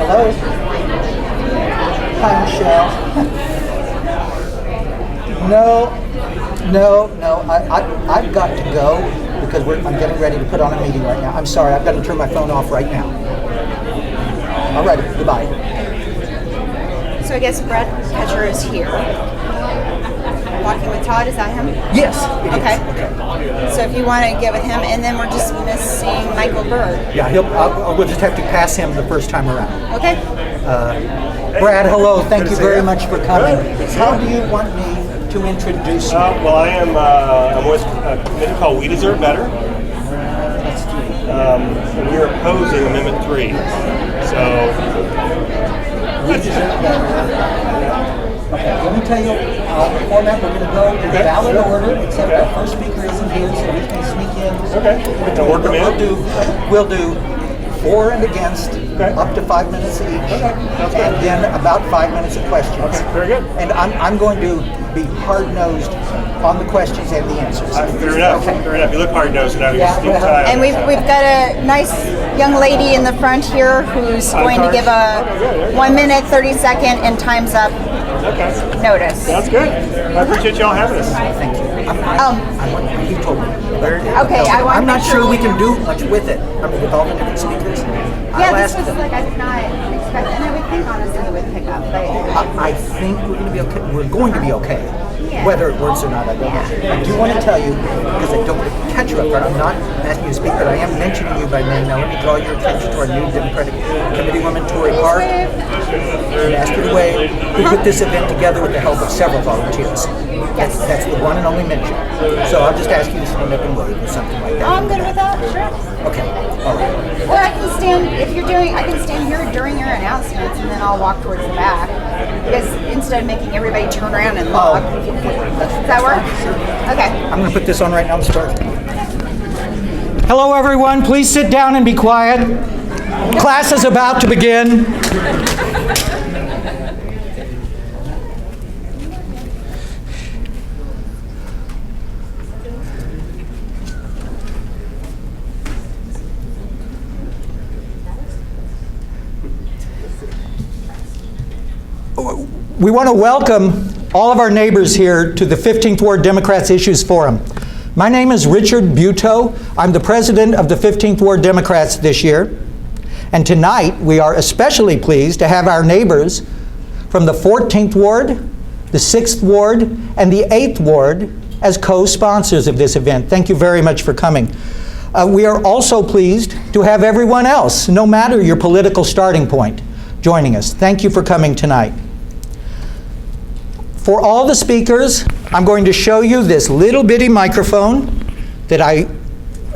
Hello. Hi, Michelle. No. I've got to go because I'm getting ready to put on a meeting right now. I'm sorry. I've got to turn my phone off right now. All right. Goodbye. So I guess Brad Ketcher is here. Walking with Todd, is that him? Yes. Okay. So if you want to get with him, and then we're just missing Michael Bird. Yeah, we'll just have to pass him the first time around. Okay. Brad, hello. Thank you very much for coming. How do you want me to introduce you? Well, I'm with a committee called We Deserve Better. And we're opposing Amendment 3. We deserve better. Okay, let me tell you the format. We're going to go in ballot order, except our first speaker isn't here, so we can sneak in. Okay. We'll work them in. We'll do for and against, up to 5 minutes each, and then about 5 minutes of questions. Okay, very good. And I'm going to be hard-nosed on the questions and the answers. Fair enough. Okay. Fair enough. You look hard-nosed now. And we've got a nice young lady in the front here who's going to give a 1 minute, 30-second, and time's up notice. Sounds good. I appreciate y'all having us. Thank you. You told me. Okay, I'm not sure we can do much with it. I mean, with all the different speakers. Yeah, this was like I did not expect, and I would think honestly it would pick up. But I think we're going to be okay. We're going to be okay. Yeah. Whether it works or not, I don't know. I do want to tell you, because I don't want to catch you up front, I'm not asking you to speak, but I am mentioning you by name. Now let me draw your attention to our new Democratic Committeewoman, Tori Park, and ask her to wave. We put this event together with the help of several volunteers. Yes. That's the one and only mention. So I'll just ask you to stand up and wave or something like that. I'm good with that, sure. Okay, all right. Or I can stand, I can stand here during your announcements and then I'll walk towards the back. Because instead of making everybody turn around and look. Does that work? Sure. Okay. I'm going to put this on right now and start. Hello, everyone. Please sit down and be quiet. Class is about to begin. We want to welcome all of our neighbors here to the 15th Ward Democrats Issues Forum. My name is Richard Buteau. I'm the president of the 15th Ward Democrats this year. And tonight, we are especially pleased to have our neighbors from the 14th Ward, the 6th Ward, and the 8th Ward as co-sponsors of this event. Thank you very much for coming. We are also pleased to have everyone else, no matter your political starting point, joining us. Thank you for coming tonight. For all the speakers, I'm going to show you this little bitty microphone that I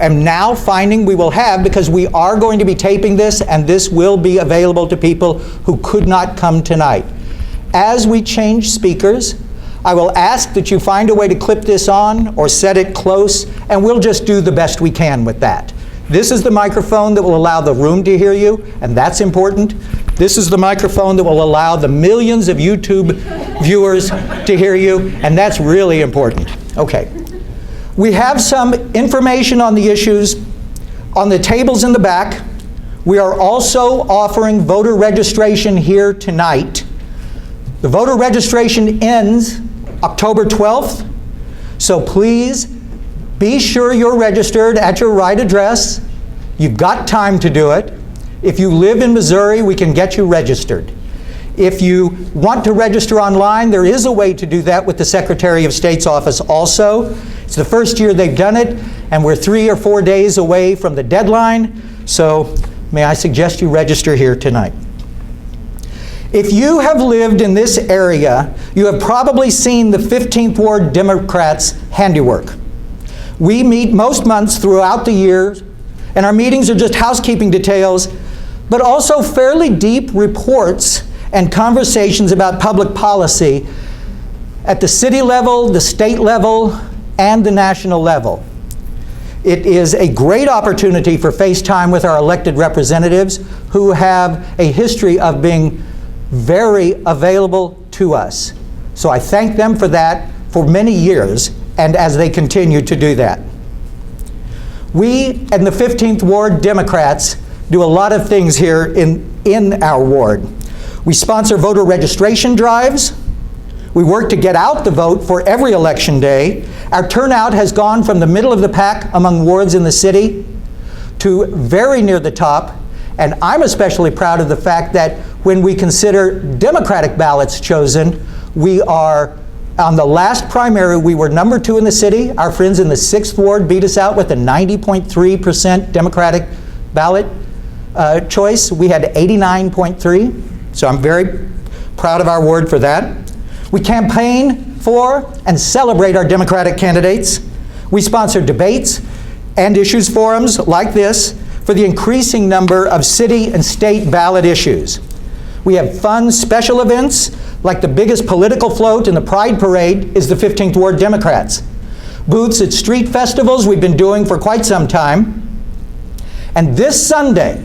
am now finding we will have because we are going to be taping this and this will be available to people who could not come tonight. As we change speakers, I will ask that you find a way to clip this on or set it close, and we'll just do the best we can with that. This is the microphone that will allow the room to hear you, and that's important. This is the microphone that will allow the millions of YouTube viewers to hear you, and that's really important. Okay. We have some information on the issues on the tables in the back. We are also offering voter registration here tonight. The voter registration ends October 12th, so please be sure you're registered at your right address. You've got time to do it. If you live in Missouri, we can get you registered. If you want to register online, there is a way to do that with the Secretary of State's office also. It's the first year they've done it, and we're 3 or 4 days away from the deadline, so may I suggest you register here tonight. If you have lived in this area, you have probably seen the 15th Ward Democrats' handiwork. We meet most months throughout the year, and our meetings are just housekeeping details, but also fairly deep reports and conversations about public policy at the city level, the state level, and the national level. It is a great opportunity for FaceTime with our elected representatives who have a history of being very available to us. So I thank them for that for many years, and as they continue to do that. We and the 15th Ward Democrats do a lot of things here in in our ward. We sponsor voter registration drives. We work to get out the vote for every election day. Our turnout has gone from the middle of the pack among wards in the city to very near the top. And I'm especially proud of the fact that when we consider Democratic ballots chosen, we are, on the last primary, we were number 2 in the city. Our friends in the 6th Ward beat us out with a 90.3% Democratic ballot choice. We had 89.3, so I'm very proud of our ward for that. We campaign for and celebrate our Democratic candidates. We sponsor debates and issues forums like this for the increasing number of city and state ballot issues. We have fun special events, like the biggest political float in the Pride Parade is the 15th Ward Democrats. Booths at street festivals we've been doing for quite some time. And this Sunday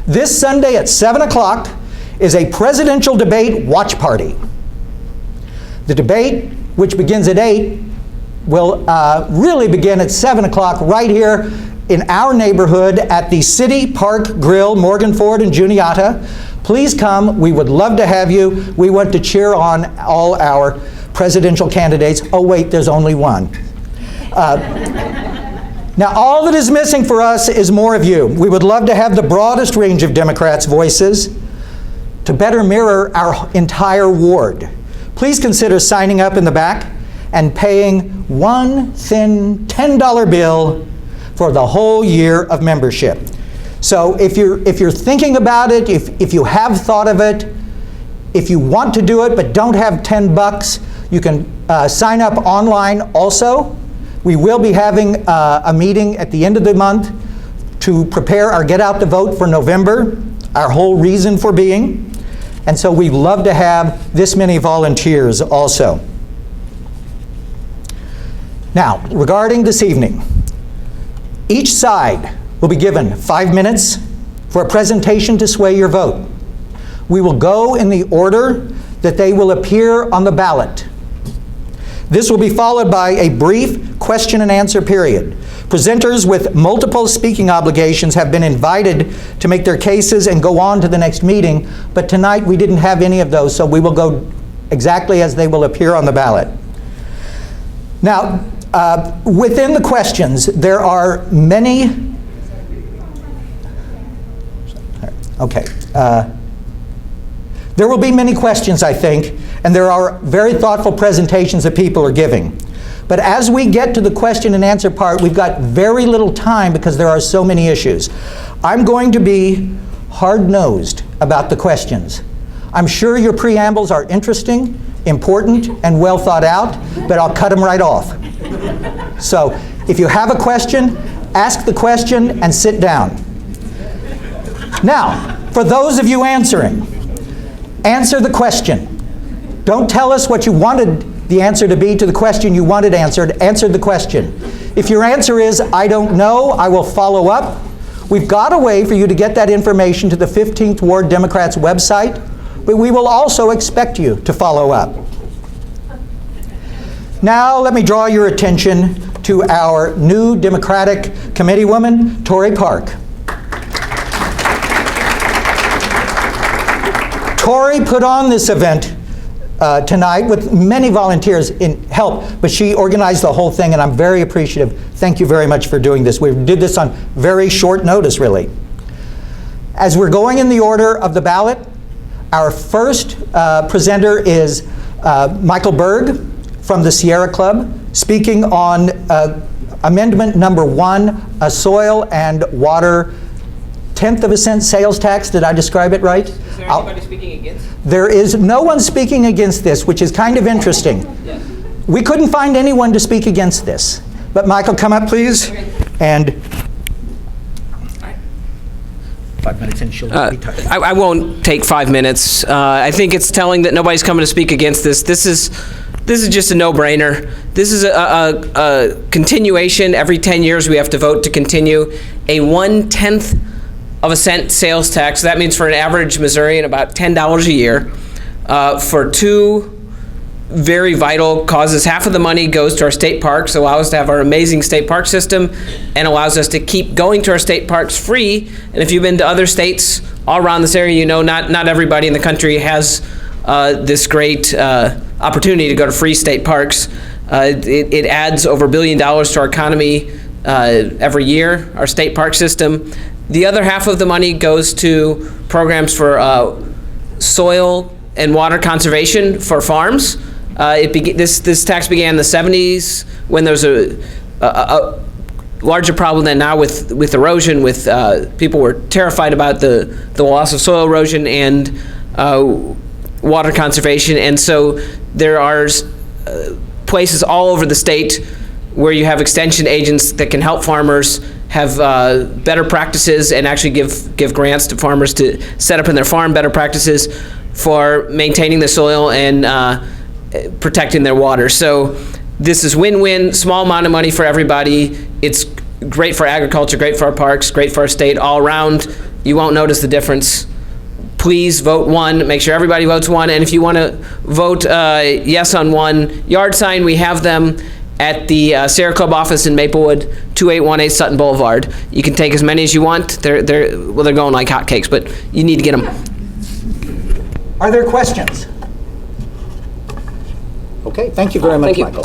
at 7 o'clock is a presidential debate watch party. The debate, which begins at 8, will really begin at 7 o'clock right here in our neighborhood at the City Park Grill, Morgan Ford and Juniata. Please come. We would love to have you. We want to cheer on all our presidential candidates. Oh, wait, there's only one. Now, all that is missing for us is more of you. We would love to have the broadest range of Democrats' voices to better mirror our entire ward. Please consider signing up in the back and paying one thin $10 bill for the whole year of membership. So if you're thinking about it, if you have thought of it, if you want to do it but don't have $10, you can sign up online also. We will be having a meeting at the end of the month to prepare our Get Out the Vote for November, our whole reason for being. And so we'd love to have this many volunteers also. Now, regarding this evening, each side will be given 5 minutes for a presentation to sway your vote. We will go in the order that they will appear on the ballot. This will be followed by a brief question and answer period. Presenters with multiple speaking obligations have been invited to make their cases and go on to the next meeting, but tonight we didn't have any of those, so we will go exactly as they will appear on the ballot. Now, within the questions, there are many. Okay. There will be many questions, I think, and there are very thoughtful presentations that people are giving. But as we get to the question and answer part, we've got very little time because there are so many issues. I'm going to be hard-nosed about the questions. I'm sure your preambles are interesting, important, and well thought out, but I'll cut them right off. So if you have a question, ask the question and sit down. Now, for those of you answering, answer the question. Don't tell us what you wanted the answer to be to the question you wanted answered. Answer the question. If your answer is, I don't know, I will follow up, we've got a way for you to get that information to the 15th Ward Democrats website, but we will also expect you to follow up. Now let me draw your attention to our new Democratic Committeewoman, Tori Park. Tori put on this event tonight with many volunteers in help, but she organized the whole thing, and I'm very appreciative. Thank you very much for doing this. We did this on very short notice, really. As we're going in the order of the ballot, our first presenter is Michael Berg from the Sierra Club, speaking on amendment number 1, a soil and water 1/10 of a cent sales tax. Did I describe it right? Is there anybody speaking against? There is no one speaking against this, which is kind of interesting. Yes. We couldn't find anyone to speak against this. But Michael, come up, please. Okay. And 5 minutes in, she'll be tired. I won't take 5 minutes. I think it's telling that nobody's coming to speak against this. This is just a no-brainer. This is a continuation. Every 10 years we have to vote to continue a 1/10 of a cent sales tax. That means for an average Missourian about $10 a year for 2 very vital causes. Half of the money goes to our state parks, allow us to have our amazing state park system, and allows us to keep going to our state parks free. And if you've been to other states all around this area, you know not everybody in the country has this great opportunity to go to free state parks. It adds over $1 billion to our economy every year, our state park system. The other half of the money goes to programs for soil and water conservation for farms. This tax began in the 70s when there was a larger problem than now with erosion. With people were terrified about the loss of soil erosion and water conservation, and so there are places all over the state where you have extension agents that can help farmers have better practices and actually give grants to farmers to set up in their farm better practices for maintaining the soil and protecting their water. So this is win-win, small amount of money for everybody. It's great for agriculture, great for our parks, great for our state all around. You won't notice the difference. Please vote one. Make sure everybody votes one. And if you want to vote yes on one yard sign, we have them at the Sierra Club office in Maplewood, 2818 Sutton Boulevard. You can take as many as you want. They're going like hotcakes, but you need to get them. Are there questions? Okay, thank you very much, Thank you. Michael.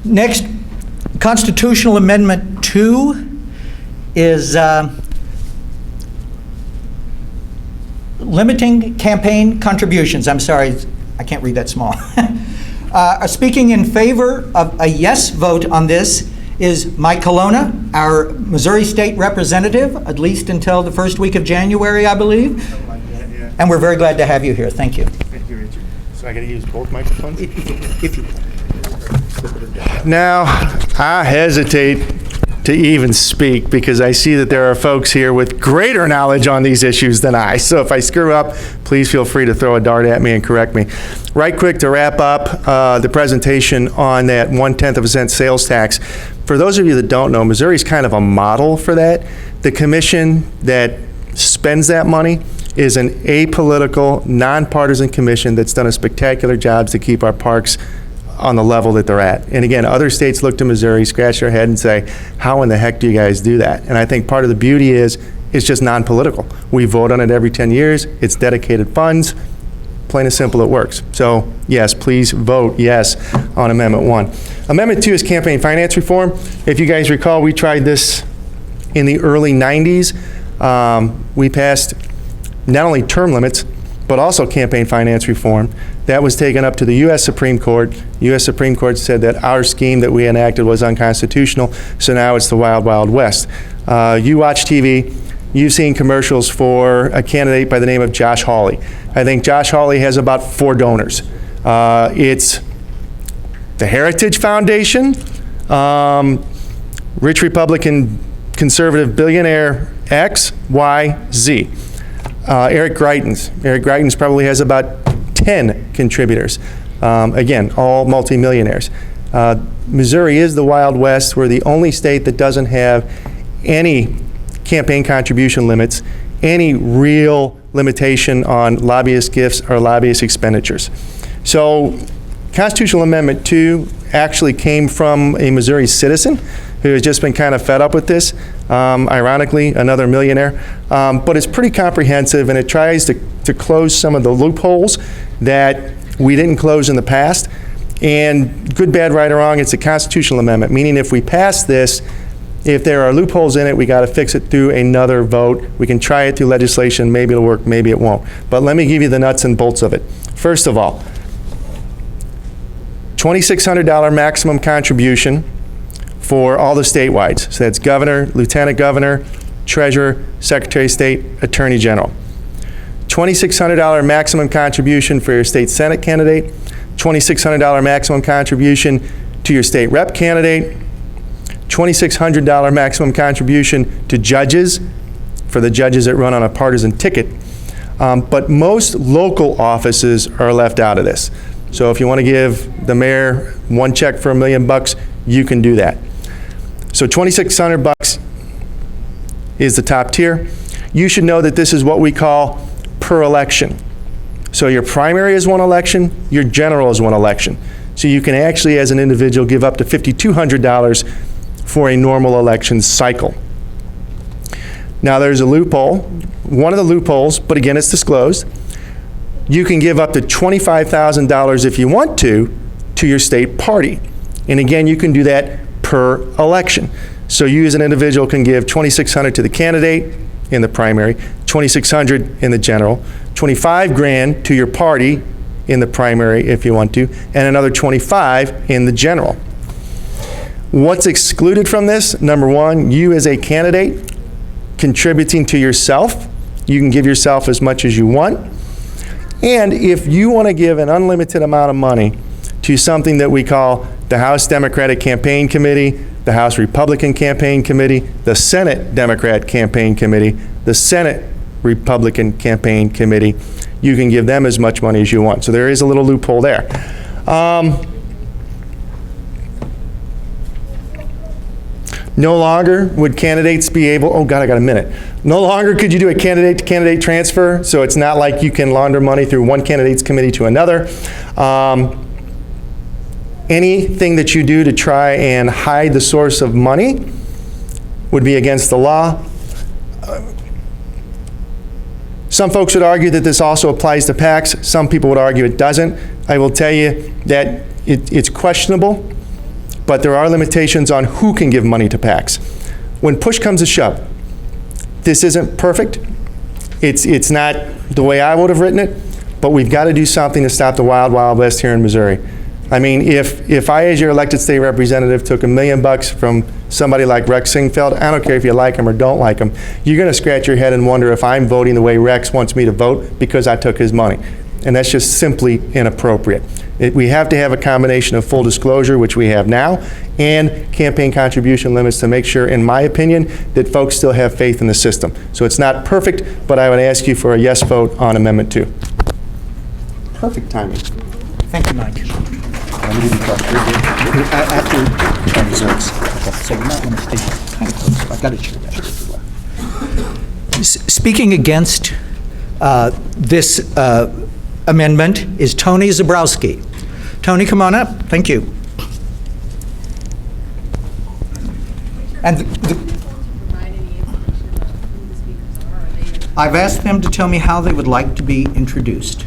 Next, Constitutional Amendment 2 is limiting campaign contributions. I'm sorry, I can't read that small. Speaking in favor of a yes vote on this is Mike Colonna, our Missouri State Representative, at least until the first week of January, I believe. And we're very glad to have you here. Thank you. Thank you, Richard. So I got to use both microphones? If you Now, I hesitate to even speak because I see that there are folks here with greater knowledge on these issues than I. So if I screw up, please feel free to throw a dart at me and correct me. Right quick to wrap up the presentation on that 0.1% sales tax. For those of you that don't know, Missouri is kind of a model for that. The commission that spends that money is an apolitical, nonpartisan commission that's done a spectacular job to keep our parks on the level that they're at. And again, other states look to Missouri, scratch their head and say, how in the heck do you guys do that? And I think part of the beauty is it's just non-political. We vote on it every 10 years. It's dedicated funds. Plain and simple, it works. So yes, please vote yes on Amendment 1. Amendment 2 is campaign finance reform. If you guys recall, we tried this in the early 90s. We passed not only term limits, but also campaign finance reform. That was taken up to the U.S. Supreme Court. U.S. Supreme Court said that our scheme that we enacted was unconstitutional, so now it's the wild, wild west. You watch TV, you've seen commercials for a candidate by the name of Josh Hawley. I think Josh Hawley has about 4 donors. It's the Heritage Foundation, rich Republican conservative billionaire X, Y, Z. Eric Greitens probably has about 10 contributors. Again, all multimillionaires. Missouri is the Wild West. We're the only state that doesn't have any campaign contribution limits, any real limitation on lobbyist gifts or lobbyist expenditures. So Constitutional Amendment 2 actually came from a Missouri citizen who has just been kind of fed up with this. Ironically, another millionaire. But it's pretty comprehensive, and it tries to close some of the loopholes that we didn't close in the past. And good, bad, right, or wrong, it's a constitutional amendment, meaning if we pass this, if there are loopholes in it, we got to fix it through another vote. We can try it through legislation. Maybe it'll work, maybe it won't. But let me give you the nuts and bolts of it. First of all, $2,600 maximum contribution for all the statewide. So that's governor, lieutenant governor, treasurer, secretary of state, attorney general. $2,600 maximum contribution for your state senate candidate, $2,600 maximum contribution to your state rep candidate, $2,600 maximum contribution to judges, for the judges that run on a partisan ticket. But most local offices are left out of this. So if you want to give the mayor one check for $1 million, you can do that. So $2,600 is the top tier. you should know that this is what we call per election. So your primary is one election, your general is one election. So you can actually, as an individual, give up to $5,200 for a normal election cycle. Now there's a loophole. One of the loopholes, but again, it's disclosed. You can give up to $25,000 if you want to your state party. And again, you can do that per election. So you as an individual can give $2,600 to the candidate in the primary, $2,600 in the general, $25,000 to your party in the primary if you want to, and another $25,000 in the general. What's excluded from this? Number one, you as a candidate contributing to yourself. You can give yourself as much as you want. And if you want to give an unlimited amount of money to something that we call the House Democratic Campaign Committee, the House Republican Campaign Committee, the Senate Democrat Campaign Committee, the Senate Republican Campaign Committee, you can give them as much money as you want. So there is a little loophole there. No longer would candidates be able, oh God, I got a minute. No longer could you do a candidate-to-candidate transfer, so it's not like you can launder money through one candidate's committee to another. Anything that you do to try and hide the source of money would be against the law. Some folks would argue that this also applies to PACs. Some people would argue it doesn't. I will tell you that it's questionable, but there are limitations on who can give money to PACs. When push comes to shove, this isn't perfect. It's not the way I would have written it, but we've got to do something to stop the wild, wild west here in Missouri. I mean, if I, as your elected state representative, took $1 million from somebody like Rex Singfeld, I don't care if you like him or don't like him, you're going to scratch your head and wonder if I'm voting the way Rex wants me to vote because I took his money. And that's just simply inappropriate. We have to have a combination of full disclosure, which we have now, and campaign contribution limits to make sure, in my opinion, that folks still have faith in the system. So it's not perfect, but I would ask you for a yes vote on Amendment 2. Perfect timing. Thank you, Mike. After reserves. Okay, so you might want to stay kind of close. I've got to check that. Speaking against this amendment is Tony Zabrowski. Tony, come on up. Thank you. And I've asked them to tell me how they would like to be introduced,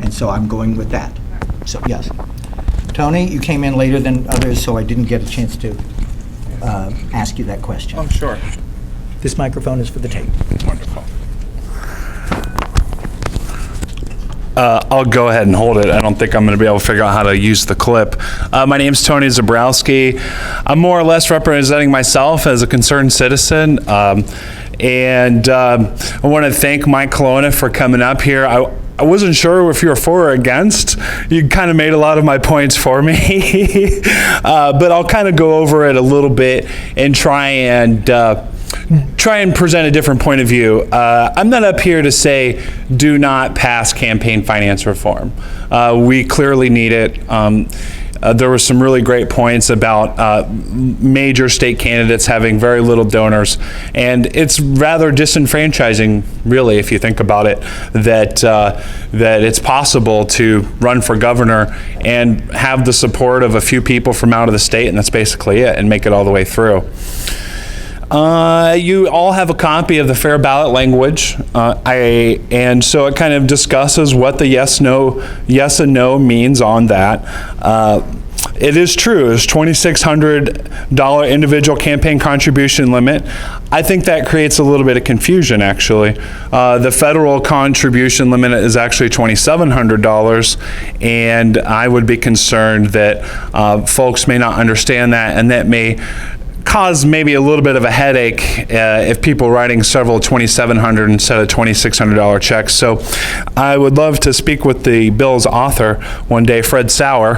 and so I'm going with that. So, yes. Tony, you came in later than others, so I didn't get a chance to ask you that question. Oh, sure. This microphone is for the tape. Wonderful. I'll go ahead and hold it. I don't think I'm going to be able to figure out how to use the clip. My name's Tony Zabrowski. I'm more or less representing myself as a concerned citizen. And I want to thank Mike Colonna for coming up here. I wasn't sure if you were for or against. You kind of made a lot of my points for me. But I'll kind of go over it a little bit and try and present a different point of view. I'm not up here to say do not pass campaign finance reform. We clearly need it. There were some really great points about major state candidates having very little donors, and it's rather disenfranchising, really, if you think about it, that it's possible to run for governor and have the support of a few people from out of the state, and that's basically it, and make it all the way through. You all have a copy of the fair ballot language, and so it kind of discusses what the yes and no means on that. It is true, there's $2,600 individual campaign contribution limit. I think that creates a little bit of confusion, actually. The federal contribution limit is actually $2,700, and I would be concerned that folks may not understand that, and that may cause maybe a little bit of a headache if people are writing several $2,700 instead of $2,600 checks. So I would love to speak with the bill's author one day, Fred Sauer,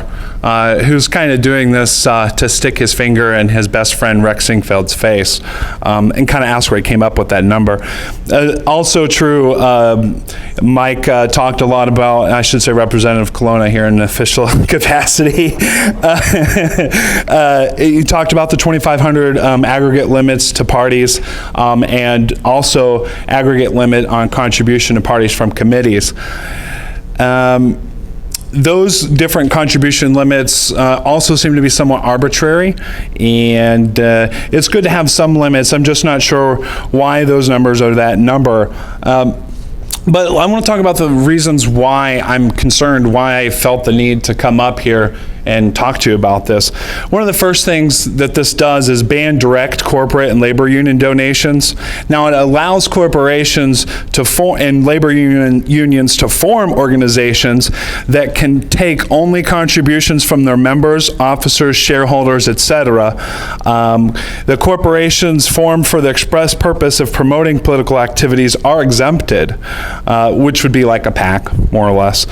who's kind of doing this to stick his finger in his best friend Rex Singfeld's face, and kind of ask where he came up with that number. Also true, Mike talked a lot about, I should say Representative Colonna here in an official capacity. He talked about the $2,500 500 aggregate limits to parties, and also aggregate limit on contribution to parties from committees. Those different contribution limits also seem to be somewhat arbitrary, and it's good to have some limits. I'm just not sure why those numbers are that number. But I want to talk about the reasons why I'm concerned, why I felt the need to come up here and talk to you about this. One of the first things that this does is ban direct corporate and labor union donations. Now, it allows corporations to form and labor unions to form organizations that can take only contributions from their members, officers, shareholders, etc. The corporations formed for the express purpose of promoting political activities are exempted, which would be like a PAC, more or less.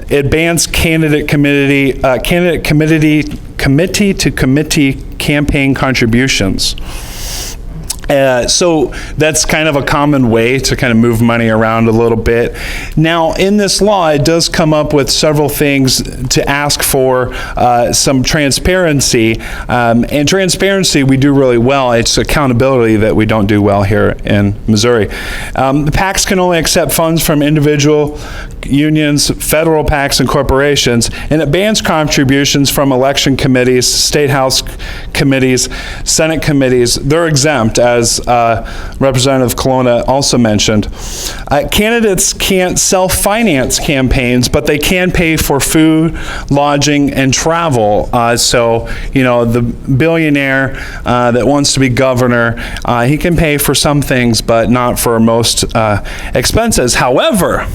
It bans committee-to-committee campaign contributions. So that's kind of a common way to kind of move money around a little bit. Now, in this law, it does come up with several things to ask for some transparency. And transparency we do really well. It's accountability that we don't do well here in Missouri. The PACs can only accept funds from individual unions, federal PACs, and corporations, and it bans contributions from election committees, state house committees, Senate committees. They're exempt, as Representative Colonna also mentioned. Candidates can't self-finance campaigns, but they can pay for food, lodging, and travel. So, you know, the billionaire that wants to be governor, he can pay for some things, but not for most expenses. However,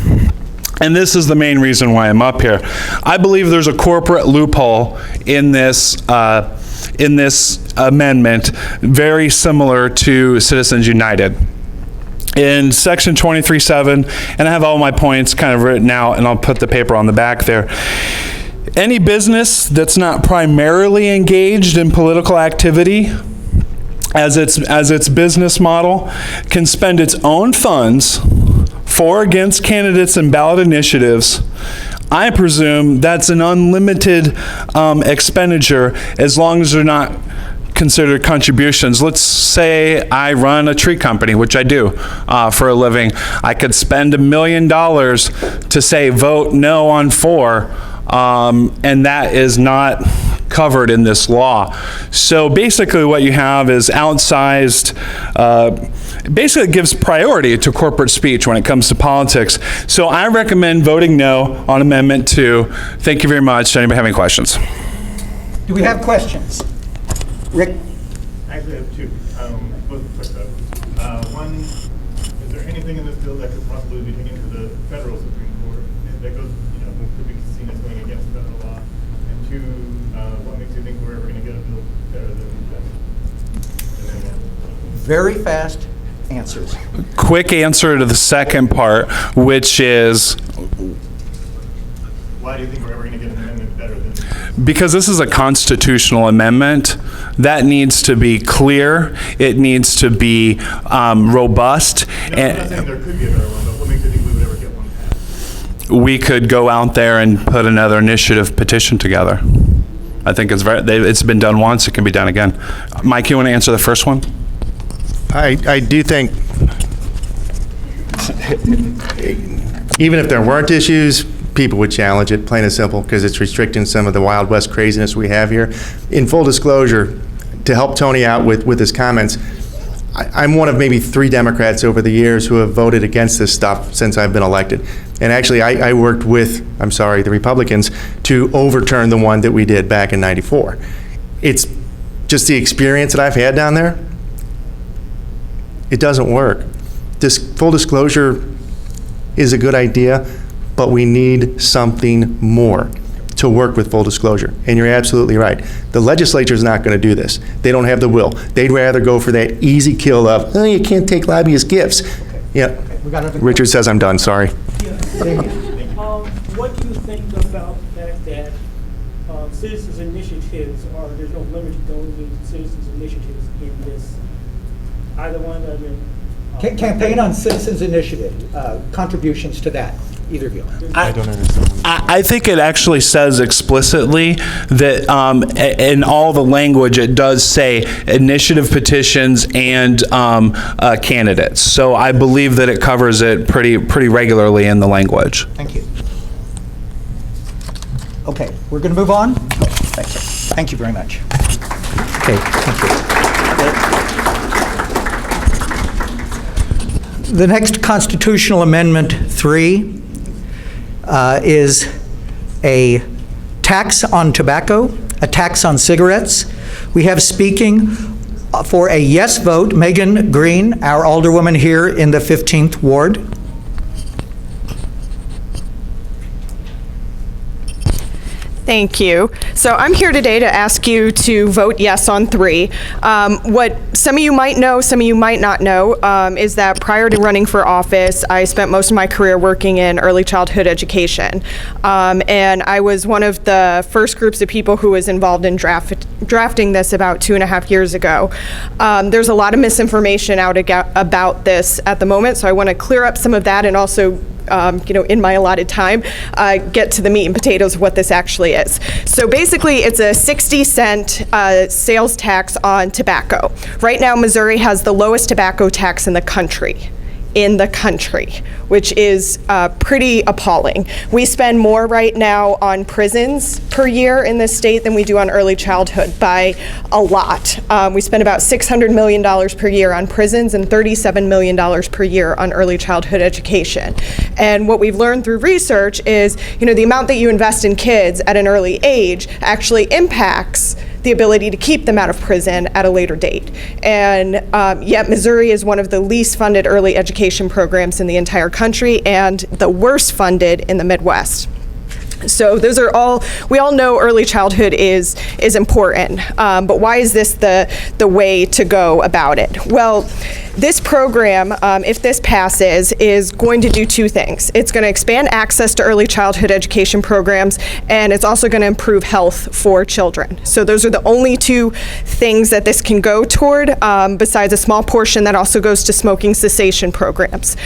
and this is the main reason why I'm up here, I believe there's a corporate loophole in this amendment, very similar to Citizens United. In section 23.7, and I have all my points kind of written out, and I'll put the paper on the back there. Any business that's not primarily engaged in political activity as its business model can spend its own funds for or against candidates and ballot initiatives. I presume that's an unlimited expenditure as long as they're not considered contributions. Let's say I run a tree company, which I do for a living. I could spend $1 million to say vote no on 4, and that is not covered in this law. So basically what you have is outsized, basically gives priority to corporate speech when it comes to politics. So I recommend voting no on Amendment 2. Thank you very much. Anybody have any questions? Do we have questions? Rick? I actually have two. Both quick though. One, is there anything in this bill that could possibly be taken to the federal Supreme Court that goes, could be seen as going against federal law? And two, what makes you think we're ever going to get a bill better than that? Very fast answers. Quick answer to the second part, which is, Why do you think we're ever going to get an amendment better than that? because this is a constitutional amendment, that needs to be clear, it needs to be robust. No, I'm not saying there could be a better one, but what makes you think we would ever get one passed? We could go out there and put another initiative petition together. I think it's been done once, it can be done again. Mike, you want to answer the first one? I do think, even if there weren't issues, people would challenge it, plain and simple, because it's restricting some of the Wild West craziness we have here. In full disclosure, to help Tony out with his comments, I'm one of maybe 3 Democrats over the years who have voted against this stuff since I've been elected. And actually, I worked with, the Republicans to overturn the one that we did back in '94. It's just the experience that I've had down there. It doesn't work. This full disclosure is a good idea, but we need something more to work with full disclosure. And you're absolutely right. The legislature's not going to do this. They don't have the will. They'd rather go for that easy kill of, you can't take lobbyist gifts. Yeah. Richard says I'm done, sorry. What do you think about the fact that citizens' initiatives there's no limit to donating citizens' initiatives in this? Either one of them. Campaign on Citizens Initiative, contributions to that. Either of you. I think it actually says explicitly that in all the language, it does say initiative petitions and candidates. So I believe that it covers it pretty regularly in the language. Thank you. Okay, we're going to move on? Thank you. Thank you very much. Okay, thank you. The next constitutional amendment 3 is a tax on tobacco, a tax on cigarettes. We have speaking for a yes vote, Megan Green, our alderwoman here in the 15th Ward. Thank you. So I'm here today to ask you to vote yes on 3. What some of you might know, some of you might not know, is that prior to running for office, I spent most of my career working in early childhood education. And I was one of the first groups of people who was involved in drafting this about 2.5 years ago. There's a lot of misinformation out about this at the moment, so I want to clear up some of that and also in my allotted time, get to the meat and potatoes of what this actually is. So basically, it's a 60-cent sales tax on tobacco. Right now, Missouri has the lowest tobacco tax in the country. Which is pretty appalling. We spend more right now on prisons per year in this state than we do on early childhood by a lot. We spend about $600 million per year on prisons and $37 million per year on early childhood education. And what we've learned through research is, the amount that you invest in kids at an early age actually impacts the ability to keep them out of prison at a later date. And yet Missouri is one of the least funded early education programs in the entire country and the worst funded in the Midwest. So those are we all know early childhood is important, but why is this the way to go about it? Well, this program, if this passes, is going to do 2 things. It's going to expand access to early childhood education programs, and it's also going to improve health for children. So those are the only 2 things that this can go toward, besides a small portion that also goes to smoking cessation programs.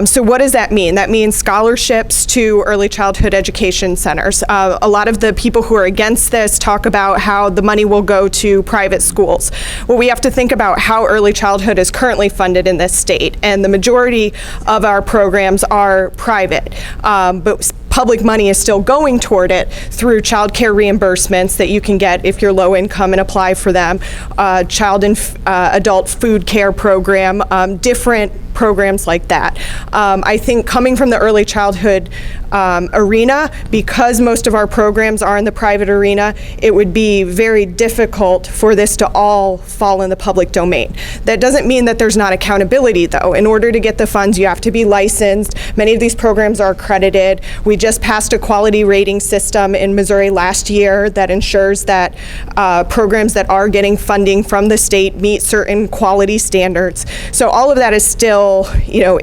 So what does that mean? That means scholarships to early childhood education centers. A lot of the people who are against this talk about how the money will go to private schools. Well, we have to think about how early childhood is currently funded in this state, and the majority of our programs are private, but public money is still going toward it through child care reimbursements that you can get if you're low income and apply for them, child and adult food care program, different programs like that. I think coming from the early childhood arena, because most of our programs are in the private arena, it would be very difficult for this to all fall in the public domain. That doesn't mean that there's not accountability, though. In order to get the funds, you have to be licensed. Many of these programs are accredited. We just passed a quality rating system in Missouri last year that ensures that programs that are getting funding from the state meet certain quality standards. So all of that is still,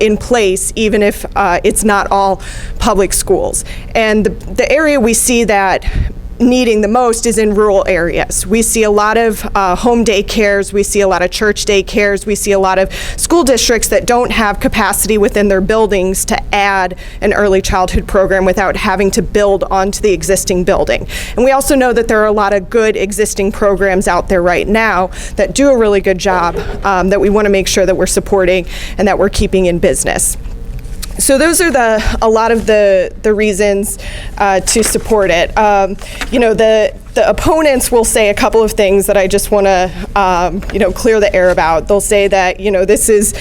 in place, even if it's not all public schools. And the area we see that needing the most is in rural areas. We see a lot of home daycares, we see a lot of church daycares, we see a lot of school districts that don't have capacity within their buildings to add an early childhood program without having to build onto the existing building. And we also know that there are a lot of good existing programs out there right now that do a really good job that we want to make sure that we're supporting and that we're keeping in business. So those are a lot of the reasons to support it. The opponents will say a couple of things that I just want to clear the air about. They'll say that this is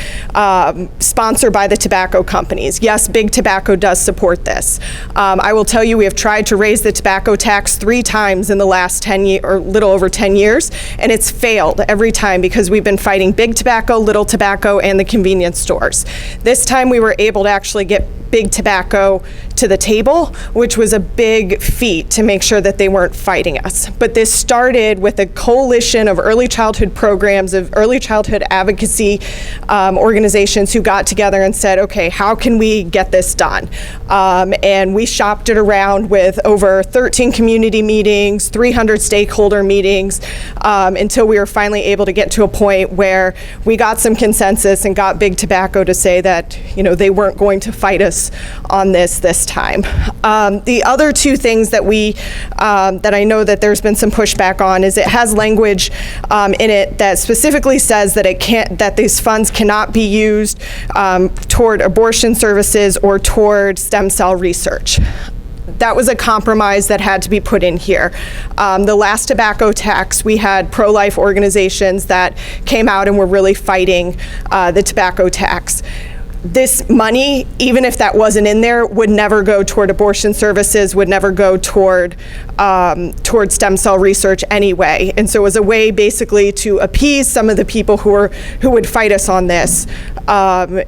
sponsored by the tobacco companies. Yes, Big Tobacco does support this. I will tell you, we have tried to raise the tobacco tax 3 times in the last 10 years, or little over 10 years, and it's failed every time because we've been fighting Big Tobacco, Little Tobacco, and the convenience stores. This time we were able to actually get Big Tobacco to the table, which was a big feat to make sure that they weren't fighting us. But this started with a coalition of early childhood programs, of early childhood advocacy organizations who got together and said, okay, how can we get this done? And we shopped it around with over 13 community meetings, 300 stakeholder meetings, until we were finally able to get to a point where we got some consensus and got Big Tobacco to say that they weren't going to fight us us on this time. The other two things that that I know that there's been some pushback on is it has language in it that specifically says that that these funds cannot be used toward abortion services or toward stem cell research. That was a compromise that had to be put in here. The last tobacco tax, we had pro-life organizations that came out and were really fighting the tobacco tax. This money, even if that wasn't in there, would never go toward abortion services, would never go toward stem cell research anyway. And so it was a way basically to appease some of the people who would fight us on this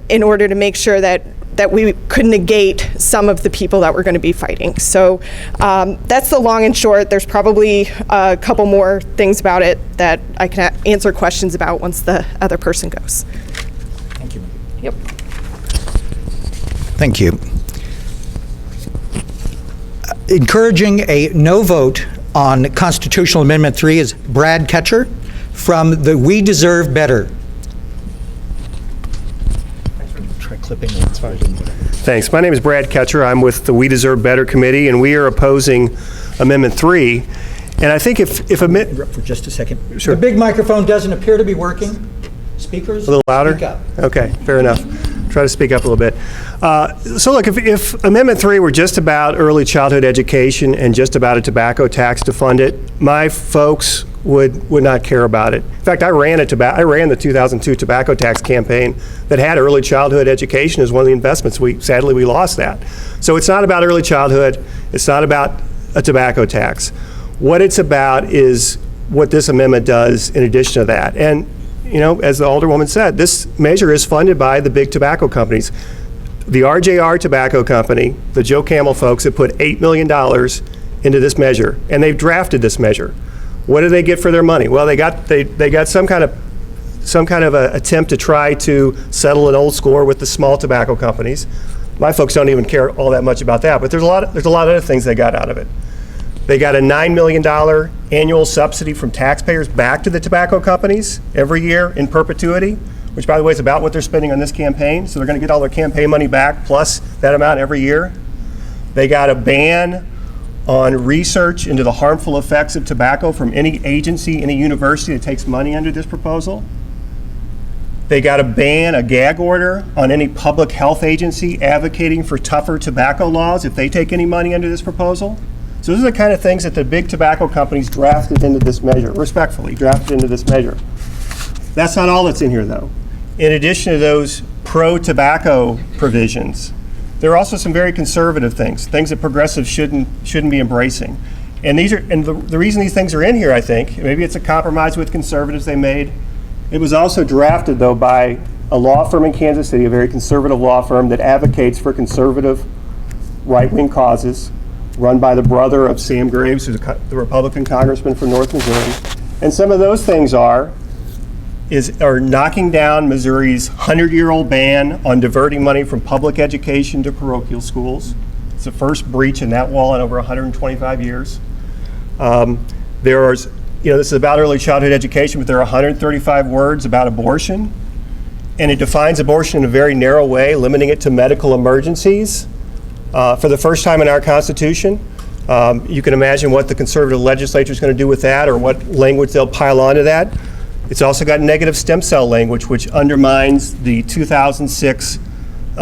in order to make sure that we could negate some of the people that we're going to be fighting. So that's the long and short. There's probably a couple more things about it that I can answer questions about once the other person goes. Thank you. Yep. Thank you. Encouraging a no vote on Constitutional Amendment 3 is Brad Ketcher from the We Deserve Better. Try clipping it. It's fine. Thanks. My name is Brad Ketcher. I'm with the We Deserve Better Committee, and we are opposing Amendment 3. And I think if Interrupt for just a second. Sure. The big microphone doesn't appear to be working. Speakers? A little louder? Speak up. Okay, fair enough. Try to speak up a little bit. So look, if Amendment 3 were just about early childhood education and just about a tobacco tax to fund it, my folks would not care about it. In fact, I ran the 2002 tobacco tax campaign that had early childhood education as one of the investments. Sadly, we lost that. So it's not about early childhood. It's not about a tobacco tax. What it's about is what this amendment does in addition to that. And you know, as the Alderwoman said, this measure is funded by the big tobacco companies. The RJR Tobacco Company, the Joe Camel folks, have put $8 million into this measure, and they've drafted this measure. What do they get for their money? Well, they got some kind of a attempt to try to settle an old score with the small tobacco companies. My folks don't even care all that much about that, but there's a lot of other things they got out of it. They got a $9 million annual subsidy from taxpayers back to the tobacco companies every year in perpetuity, which, by the way, is about what they're spending on this campaign. So they're going to get all their campaign money back plus that amount every year. They got a ban on research into the harmful effects of tobacco from any agency, any university that takes money under this proposal. They got a gag order on any public health agency advocating for tougher tobacco laws if they take any money under this proposal. So those are the kind of things that the big tobacco companies drafted into this measure, respectfully drafted into this measure. That's not all that's in here, though. In addition to those pro-tobacco provisions, there are also some very conservative things that progressives shouldn't be embracing. And the reason these things are in here, I think, maybe it's a compromise with conservatives they made. It was also drafted, though, by a law firm in Kansas City, a very conservative law firm that advocates for conservative right-wing causes, run by the brother of Sam Graves, who's the Republican congressman from North Missouri. And some of those things are knocking down Missouri's 100-year-old ban on diverting money from public education to parochial schools. It's the first breach in that wall in over 125 years. This is about early childhood education, but there are 135 words about abortion, and it defines abortion in a very narrow way, limiting it to medical emergencies. For the first time in our Constitution, you can imagine what the conservative legislature is going to do with that or what language they'll pile onto that. It's also got negative stem cell language, which undermines the 2006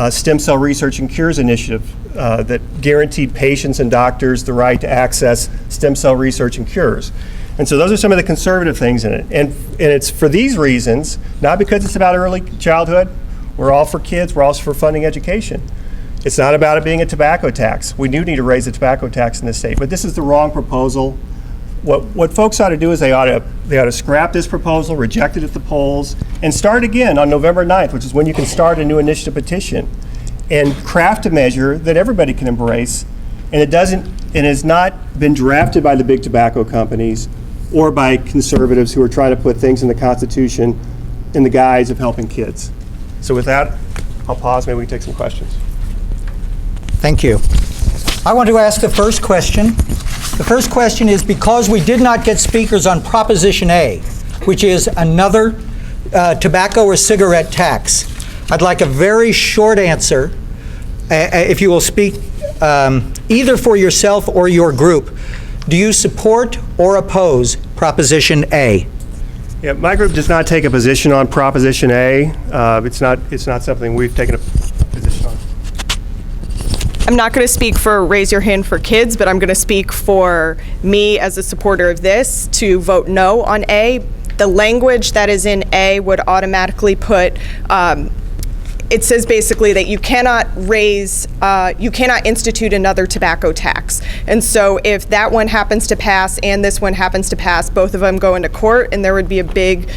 Stem Cell Research and Cures Initiative that guaranteed patients and doctors the right to access stem cell research and cures. And so those are some of the conservative things in it. And it's for these reasons, not because it's about early childhood. We're all for kids. We're also for funding education. It's not about it being a tobacco tax. We do need to raise the tobacco tax in this state, but this is the wrong proposal. What folks ought to do is they ought to scrap this proposal, reject it at the polls, and start again on November 9th, which is when you can start a new initiative petition, and craft a measure that everybody can embrace. And it has not been drafted by the big tobacco companies or by conservatives who are trying to put things in the Constitution in the guise of helping kids. So with that, I'll pause. Maybe we can take some questions. Thank you. I want to ask the first question. The first question is, because we did not get speakers on Proposition A, which is another tobacco or cigarette tax, I'd like a very short answer if you will speak either for yourself or your group, do you support or oppose Proposition A? Yeah, my group does not take a position on Proposition A. It's not something we've taken a position on. I'm not going to speak for Raise Your Hand for Kids, but I'm going to speak for me as a supporter of this to vote no on A. The language that is in A would automatically put, it says basically that you cannot institute another tobacco tax. And so if that one happens to pass and this one happens to pass, both of them go into court, and there would be a big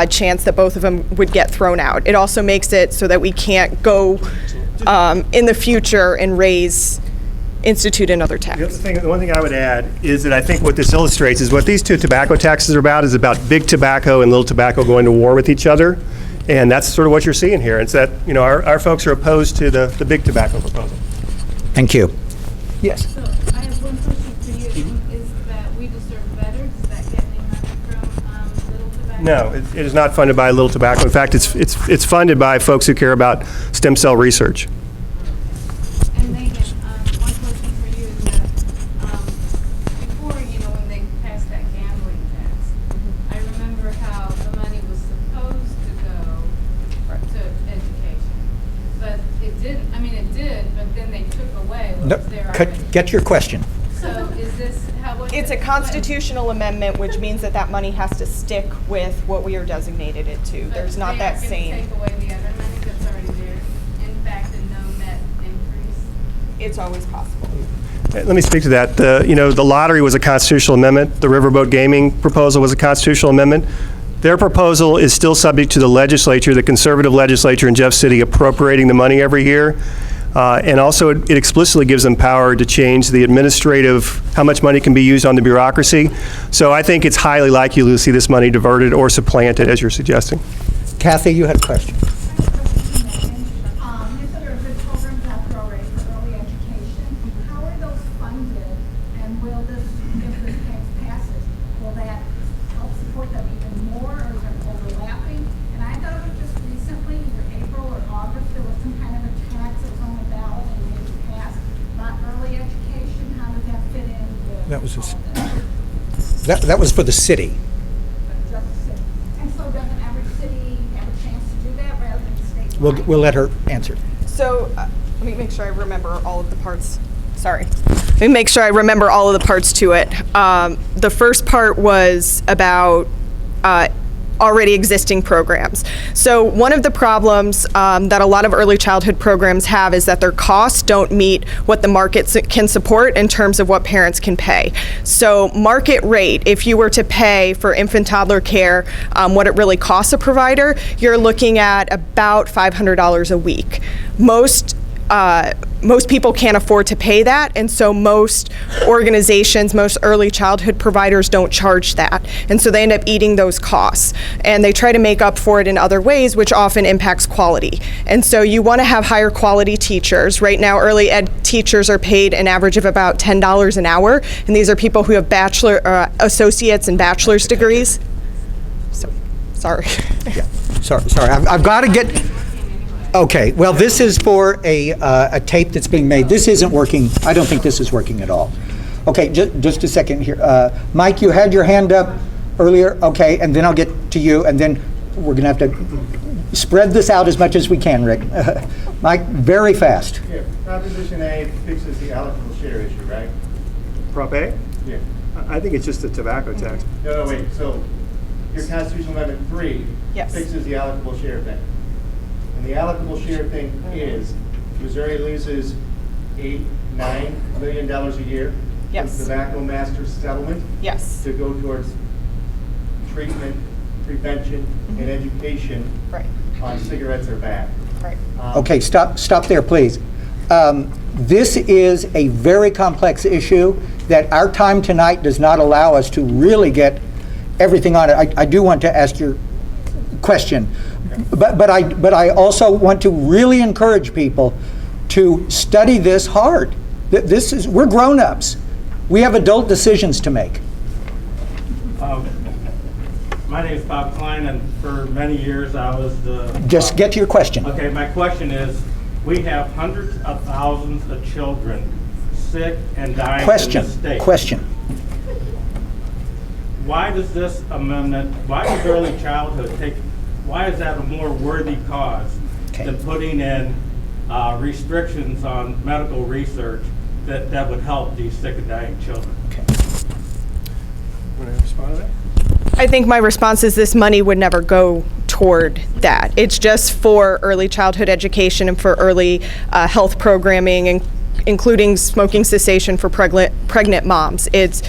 chance that both of them would get thrown out. It also makes it so that we can't go in the future and institute another tax. The one thing I would add is that I think what this illustrates is what these two tobacco taxes are about is about big tobacco and little tobacco going to war with each other. And that's sort of what you're seeing here. It's that, our folks are opposed to the big tobacco proposal. Thank you. Yes. So I have one question for you. Is that we deserve better? Does that get any money from little tobacco? No, it is not funded by little tobacco. In fact, it's funded by folks who care about stem cell research. And Megan, one question for you is that before, when they passed that gambling tax, I remember how the money was supposed to go to education. But it didn't. I mean, it did, but then they took away what was there already. Get your question. So is this how? It's a constitutional amendment, which means that money has to stick with what we are designated it to. There's not that same. Take away the other money that's already there. In fact, a no net increase. It's always possible. Let me speak to that. The lottery was a constitutional amendment. The riverboat gaming proposal was a constitutional amendment. Their proposal is still subject to the legislature, the conservative legislature in Jeff City, appropriating the money every year. And also, it explicitly gives them power to change the administrative, how much money can be used on the bureaucracy. So I think it's highly likely you'll see this money diverted or supplanted, as you're suggesting. Kathy, you had a question. That was for the city. And so doesn't every city have a chance to do that rather than state? We'll let her answer. So let me make sure I remember all of the parts. Sorry. Let me make sure I remember all of the parts to it. The first part was about already existing programs. So one of the problems that a lot of early childhood programs have is that their costs don't meet what the market can support in terms of what parents can pay. So market rate, if you were to pay for infant toddler care, what it really costs a provider, you're looking at about $500 a week. Most people can't afford to pay that, and so most organizations, most early childhood providers don't charge that, and so they end up eating those costs, and they try to make up for it in other ways, which often impacts quality. And so you want to have higher quality teachers. Right now, early ed teachers are paid an average of about $10 an hour, and these are people who have associates and bachelor's degrees. So, sorry. Yeah. Sorry. I've got to get. Okay, well, this is for a tape that's being made. This isn't working. I don't think this is working at all. Okay, just a second here. Mike, you had your hand up earlier. Okay, and then I'll get to you, and then we're going to have to spread this out as much as we can, Rick. Mike, very fast. Yeah, Proposition A fixes the allocable share issue, right? Prop A? Yeah. I think it's just a tobacco tax. No, wait. So your Constitutional Amendment 3 fixes the allocable share thing. And the allocable share thing is Missouri loses $9 million a year from tobacco master settlement to go towards treatment, prevention, and education on cigarettes are bad. Right. Okay, stop there, please. This is a very complex issue that our time tonight does not allow us to really get everything on it. I do want to ask your question. But I also want to really encourage people to study this hard. We're grown-ups. We have adult decisions to make. My name is Bob Klein, and for many years I was the... Just get to your question. Okay, my question is, We have hundreds of thousands of children sick and dying Question, in the state. question. Why does this amendment, why does early childhood why is that a more worthy cause than putting in restrictions on medical research that would help these sick and dying children? Okay. Want to respond to that? I think my response is this money would never go toward that. It's just for early childhood education and for early health programming, and including smoking cessation for pregnant moms. It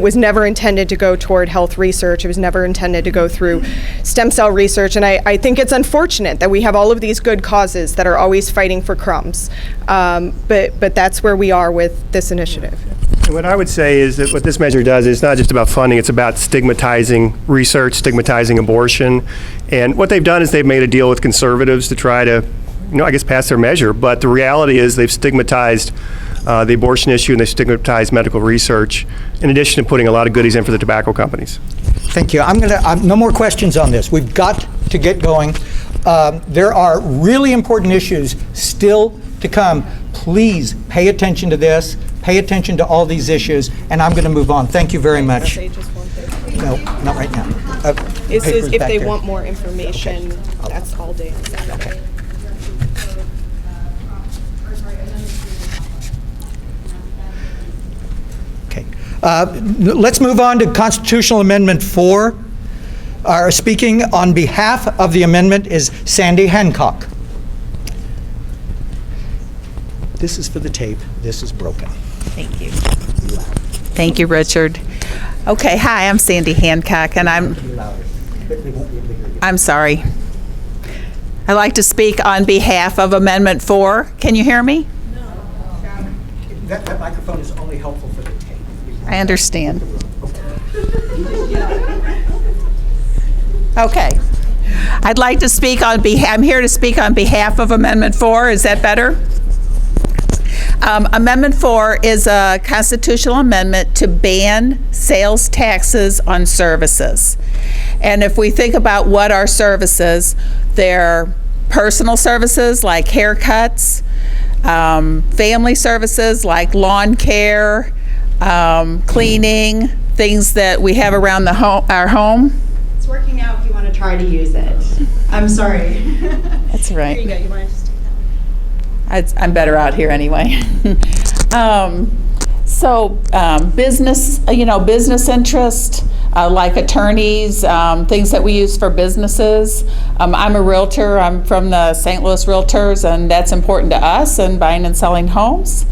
was never intended to go toward health research. It was never intended to go through stem cell research. And I think it's unfortunate that we have all of these good causes that are always fighting for crumbs. But that's where we are with this initiative. And what I would say is that what this measure does is not just about funding, it's about stigmatizing research, stigmatizing abortion. And what they've done is they've made a deal with conservatives to try to, I guess, pass their measure. But the reality is they've stigmatized the abortion issue and they've stigmatized medical research, in addition to putting a lot of goodies in for the tobacco companies. Thank you. No more questions on this. We've got to get going. There are really important issues still to come. Please pay attention to this. Pay attention to all these issues, and I'm going to move on. Thank you very much. No, not right now. It says Papers if back they there. want more information, that's all day. Okay. Okay. Let's move on to Constitutional Amendment 4. Speaking on behalf of the amendment is Sandy Hancock. This is for the tape. This is broken. Thank you. Thank you, Richard. Okay, hi, I'm Sandy Hancock, and I'm sorry. I'd like to speak on behalf of Amendment 4. Can you hear me? That microphone is only helpful for the tape. I understand. Okay. I'd like to speak on I'm here to speak on behalf of Amendment 4. Is that better? Amendment 4 is a constitutional amendment to ban sales taxes on services. And if we think about what are services, they're personal services like haircuts, family services like lawn care, cleaning, things that we have around our home. It's working out if you want to try to use it. I'm sorry. That's right. Here you go. You want to just take that one? I'm better out here anyway. Business, business interest, like attorneys, things that we use for businesses. I'm a realtor. I'm from the St. Louis Realtors, and that's important to us in buying and selling homes.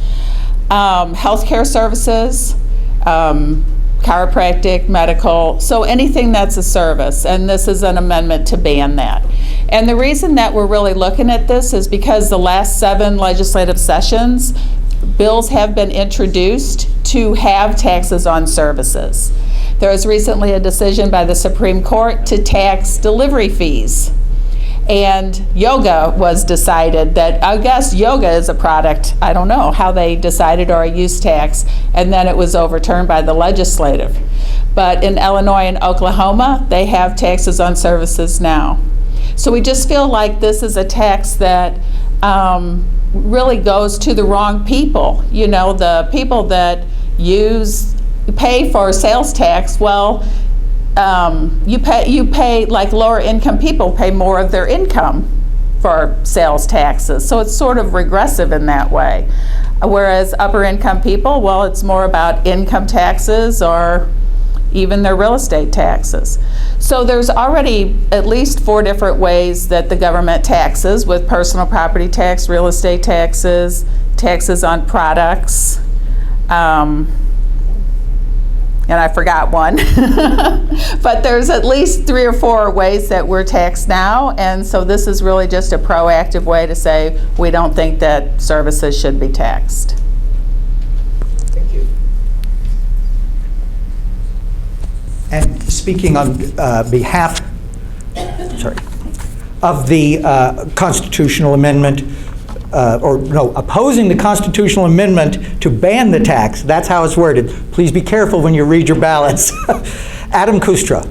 Healthcare services, chiropractic, medical, so anything that's a service, and this is an amendment to ban that. And the reason that we're really looking at this is because the last 7 legislative sessions, bills have been introduced to have taxes on services. There was recently a decision by the Supreme Court to tax delivery fees. And yoga was decided that, I guess yoga is a product, I don't know how they decided, or a use tax, and then it was overturned by the legislative. But in Illinois and Oklahoma, they have taxes on services now. So we just feel like this is a tax that really goes to the wrong people. You know, the people that pay for sales tax, well, you pay like lower income people pay more of their income for sales taxes. So it's sort of regressive in that way. Whereas upper income people, well, it's more about income taxes or even their real estate taxes. So there's already at least 4 different ways that the government taxes, with personal property tax, real estate taxes, taxes on products, and I forgot one. But there's at least 3 or 4 ways that we're taxed now, and so this is really just a proactive way to say we don't think that services should be taxed. Thank you. And speaking on behalf of the constitutional amendment, opposing the constitutional amendment to ban the tax. That's how it's worded. Please be careful when you read your ballots. Adam Kustra.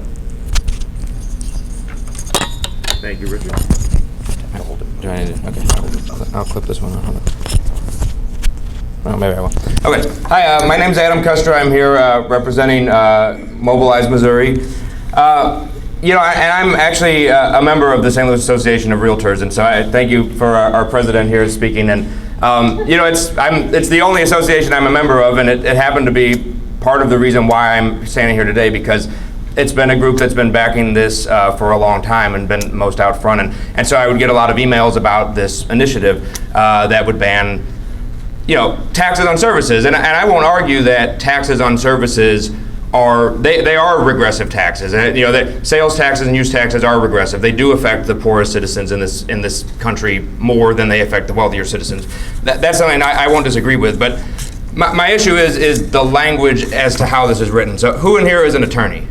Thank you, Richard. Do I need it? Okay. I'll clip this one on. Hold on. Oh, maybe I will. Okay. Hi, my name's Adam Custer. I'm here representing Mobilize Missouri. You know, and I'm actually a member of the St. Louis Association of Realtors, and so I thank you for our president here speaking. And you know, it's the only association I'm a member of, and it happened to be part of the reason why I'm standing here today, because it's been a group that's been backing this for a long time and been most out front. And so I would get a lot of emails about this initiative that would ban, you know, taxes on services. And I won't argue that taxes on services are regressive taxes. And you know, that sales taxes and use taxes are regressive. They do affect the poorest citizens in this country more than they affect the wealthier citizens. That's something I won't disagree with. But my issue is the language as to how this is written. So who in here is an attorney?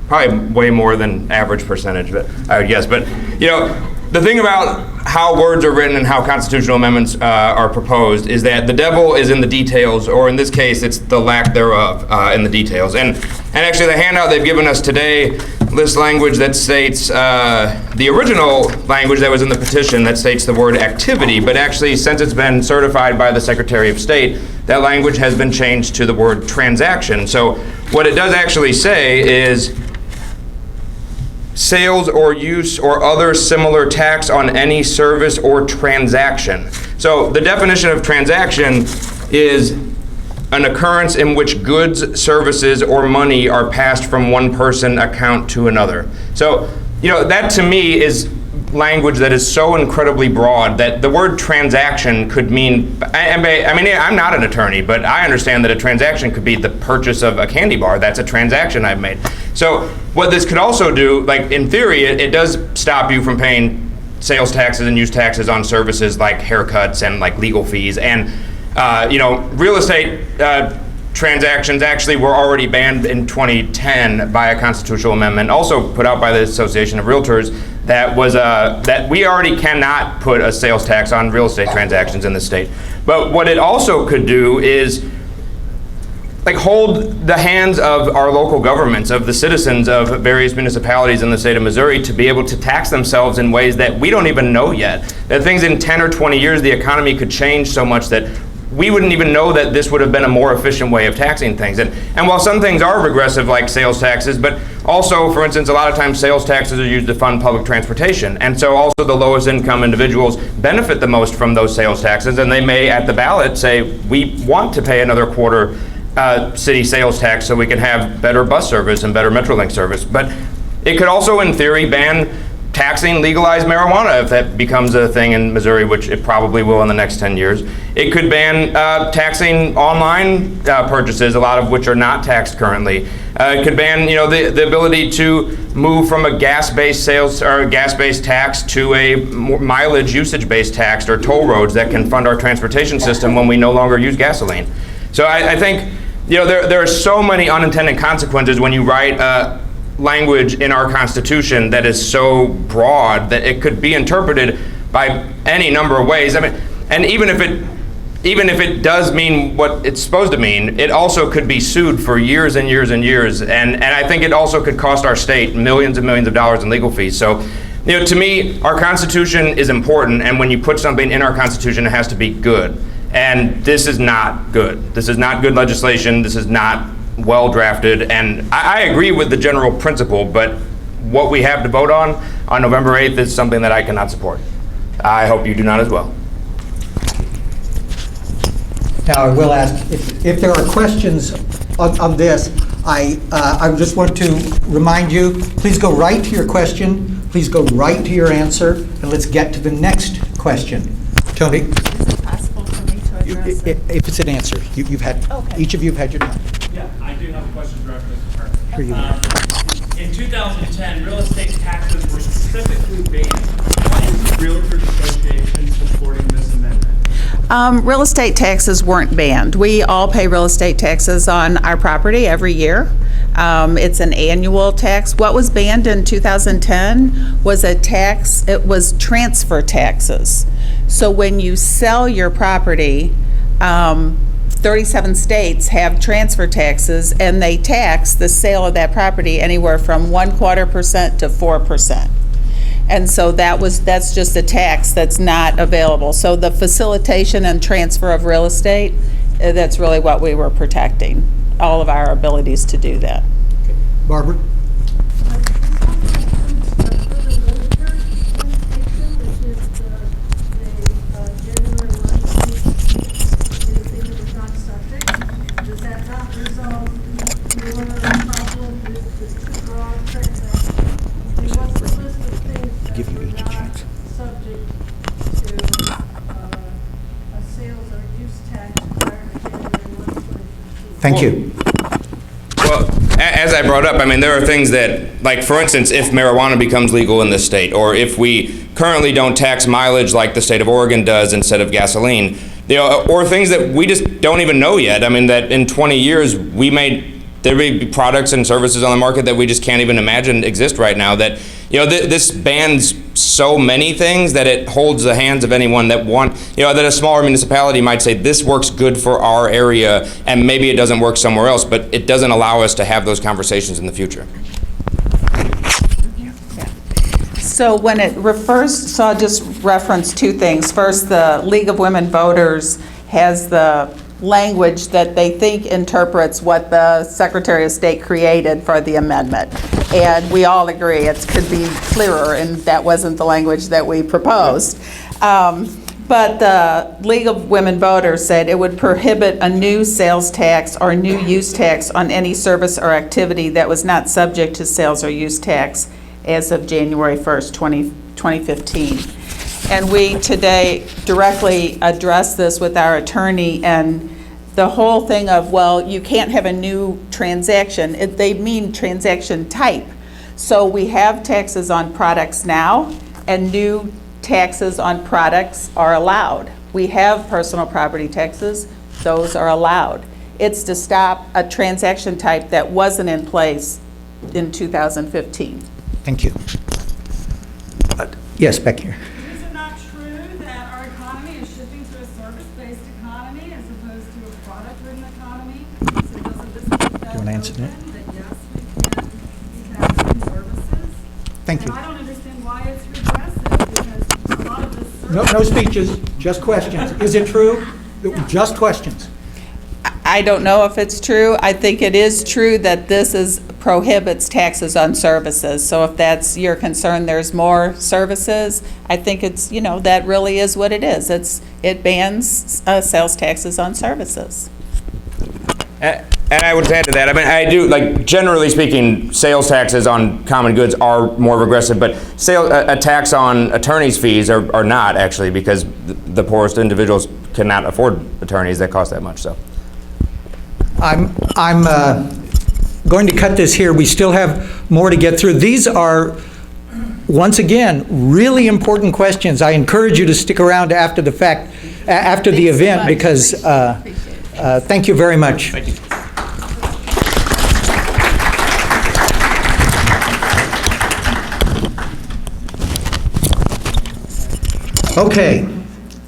Probably way more than average percentage, but I would guess. But you know, the thing about how words are written and how constitutional amendments are proposed is that the devil is in the details, or in this case, it's the lack thereof in the details. And actually, the handout they've given us today lists language that states the original language that was in the petition that states the word activity, but actually, since it's been certified by the Secretary of State, that language has been changed to the word transaction. So what it does actually say is sales or use or other similar tax on any service or transaction. So the definition of transaction is an occurrence in which goods, services, or money are passed from one person account to another. So, you know, that to me is language that is so incredibly broad that the word transaction could mean, I mean, I'm not an attorney, but I understand that a transaction could be the purchase of a candy bar. That's a transaction I've made. So what this could also do, like in theory, it does stop you from paying sales taxes and use taxes on services like haircuts and like legal fees. And, you know, real estate transactions actually were already banned in 2010 by a constitutional amendment, also put out by the Association of Realtors, that was that we already cannot put a sales tax on real estate transactions in the state. But what it also could do is like hold the hands of our local governments, of the citizens of various municipalities in the state of Missouri, to be able to tax themselves in ways that we don't even know yet. That things in 10 or 20 years, the economy could change so much that we wouldn't even know that this would have been a more efficient way of taxing things. And while some things are regressive, like sales taxes, but also, for instance, a lot of times sales taxes are used to fund public transportation. And so also the lowest income individuals benefit the most from those sales taxes, and they may at the ballot say, we want to pay another quarter city sales tax so we can have better bus service and better Metrolink service. But it could also, in theory, ban taxing legalized marijuana if that becomes a thing in Missouri, which it probably will in the next 10 years. It could ban taxing online purchases, a lot of which are not taxed currently. It could ban, you know, the ability to move from a gas-based sales or gas-based tax to a mileage usage-based tax or toll roads that can fund our transportation system when we no longer use gasoline. So I think, you know, there are so many unintended consequences when you write language in our Constitution that is so broad that it could be interpreted by any number of ways. I mean, and even if it does mean what it's supposed to mean, it also could be sued for years and years and years. And I think it also could cost our state millions and millions of dollars in legal fees. So, you know, to me, our Constitution is important, and when you put something in our Constitution, it has to be good. And this is not good. This is not good legislation. This is not well drafted, and I agree with the general principle, but what we have to vote on November 8th is something that I cannot support. I hope you do not as well. Now, I will ask, if there are questions on this, I just want to remind you, please go right to your question, please go right to your answer, and let's get to the next question. Tony? Is it possible for me to address it? If it's an answer, you've had, each of you have had your time. Yeah, I do have a question directly for her. In 2010, real estate taxes were specifically banned. Why is the Realtors Association supporting this amendment? Real estate taxes weren't banned. We all pay real estate taxes on our property every year. It's an annual tax. What was banned in 2010 was a tax, it was transfer taxes. So when you sell your property, 37 states have transfer taxes, and they tax the sale of that property anywhere from 0.25% to 4%. And so that's just a tax that's not available. So the facilitation and transfer of real estate, that's really what we were protecting, all of our abilities to do that. Barbara? Give you each a chance. Subject to a sales or use tax prior to January 1, 2015. Thank you. Well, as I brought up, I mean, there are things that, like, for instance, if marijuana becomes legal in this state, or if we currently don't tax mileage like the state of Oregon does instead of gasoline, or things that we just don't even know yet. I mean, that in 20 years, there may be products and services on the market that we just can't even imagine exist right now that, this bans so many things that it holds the hands of anyone that that a smaller municipality might say, this works good for our area, and maybe it doesn't work somewhere else, but it doesn't allow us to have those conversations in the future. So when it refers, so I'll just reference two things. First, the League of Women Voters has the language that they think interprets what the Secretary of State created for the amendment. And we all agree it could be clearer, and that wasn't the language that we proposed. But the League of Women Voters said it would prohibit a new sales tax or new use tax on any service or activity that was not subject to sales or use tax as of January 1st, 2015. And we today directly addressed this with our attorney, and the whole thing of, well, you can't have a new transaction, they mean transaction type. So we have taxes on products now, and new taxes on products are allowed. We have personal property taxes, those are allowed. It's to stop a transaction type that wasn't in place in 2015. Thank you. Yes, Becky. Is it not true that our economy is shifting to a service-based economy as opposed to a product-driven economy? So doesn't this make that want to answer that? that yes, we can be taxing services? Thank you. And I don't understand why it's regressive, because a lot of this No speeches, just questions. Is it true? Just questions. I don't know if it's true. I think it is true that this prohibits taxes on services. So if that's your concern, there's more services. I think it's, that really is what it is. It bans sales taxes on services. And I would add to that, I mean, I do, generally speaking, sales taxes on common goods are more regressive, but a tax on attorney's fees are not, actually, because the poorest individuals cannot afford attorneys that cost that much, so. I'm going to cut this here. We still have more to get through. These are, once again, really important questions. I encourage you to stick around after the fact, after the event, because thank you very much. Thank you. Okay,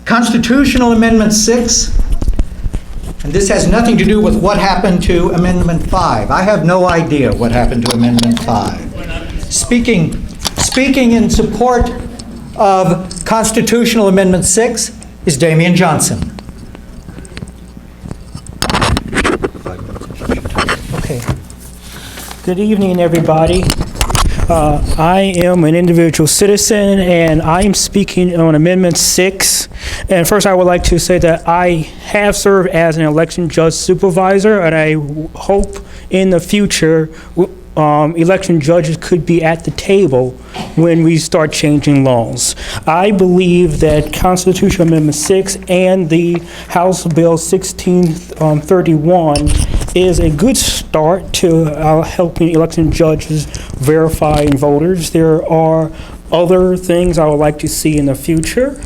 Constitutional Amendment 6. And this has nothing to do with what happened to Amendment 5. I have no idea what happened to Amendment 5. Speaking in support of Constitutional Amendment 6 is Damian Johnson. Okay. Good evening, everybody. I am an individual citizen, and I'm speaking on Amendment 6. And first, I would like to say that I have served as an election judge supervisor, and I hope in the future election judges could be at the table when we start changing laws. I believe that Constitutional Amendment 6 and the House Bill 1631 is a good start to helping election judges verify voters. There are other things I would like to see in the future.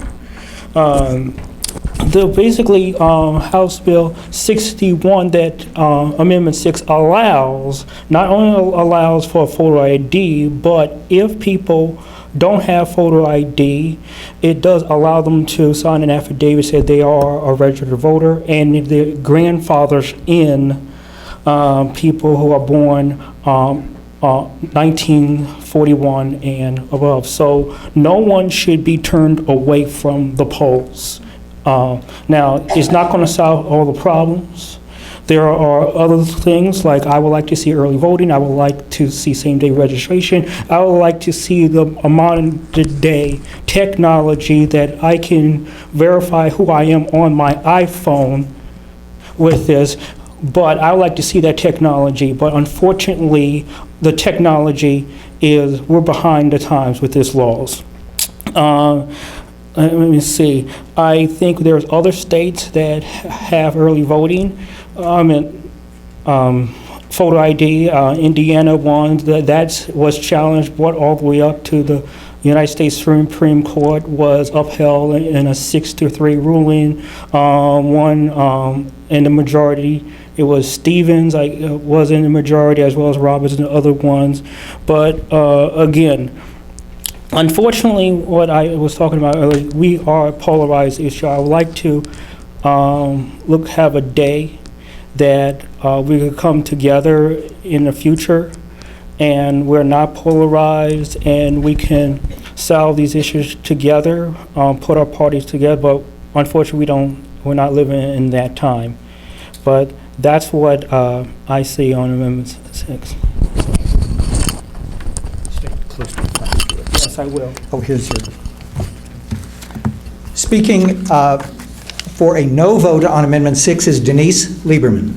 Basically, House Bill 61, that Amendment 6 allows, not only allows for photo ID, but if people don't have photo ID, it does allow them to sign an affidavit saying they are a registered voter, and if their grandfathers in people who are born 1941 and above. So no one should be turned away from the polls. Now, it's not going to solve all the problems. There are other things, like I would like to see early voting, I would like to see same-day registration, I would like to see the modern-day technology that I can verify who I am on my iPhone with this, but I would like to see that technology. But unfortunately, the technology is, we're behind the times with these laws. Let me see. I think there's other states that have early voting. Photo ID, Indiana won, that was challenged, brought all the way up to the United States Supreme Court, was upheld in a 6-3 ruling, won in the majority. It was Stevens, was in the majority, as well as Roberts and the other ones. But again, unfortunately, what I was talking about earlier, we are a polarized issue. I would like to have a day that we could come together in the future and we're not polarized and we can solve these issues together, put our parties together, but unfortunately we're not living in that time. But that's what I see on Amendment 6. Yes, I will. Oh, here's your. Speaking for a no vote on Amendment 6 is Denise Lieberman.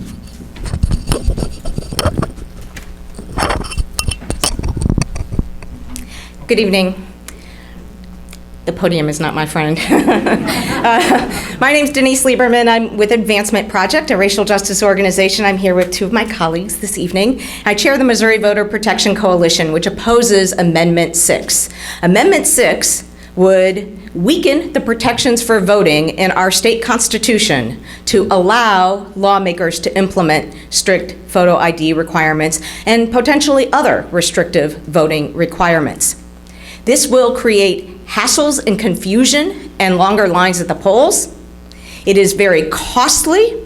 Good evening. The podium is not my friend. My name's Denise Lieberman. I'm with Advancement Project, a racial justice organization. I'm here with two of my colleagues this evening. I chair the Missouri Voter Protection Coalition, which opposes Amendment 6. Amendment 6 would weaken the protections for voting in our state constitution to allow lawmakers to implement strict photo ID requirements and potentially other restrictive voting requirements. This will create hassles and confusion and longer lines at the polls. It is very costly.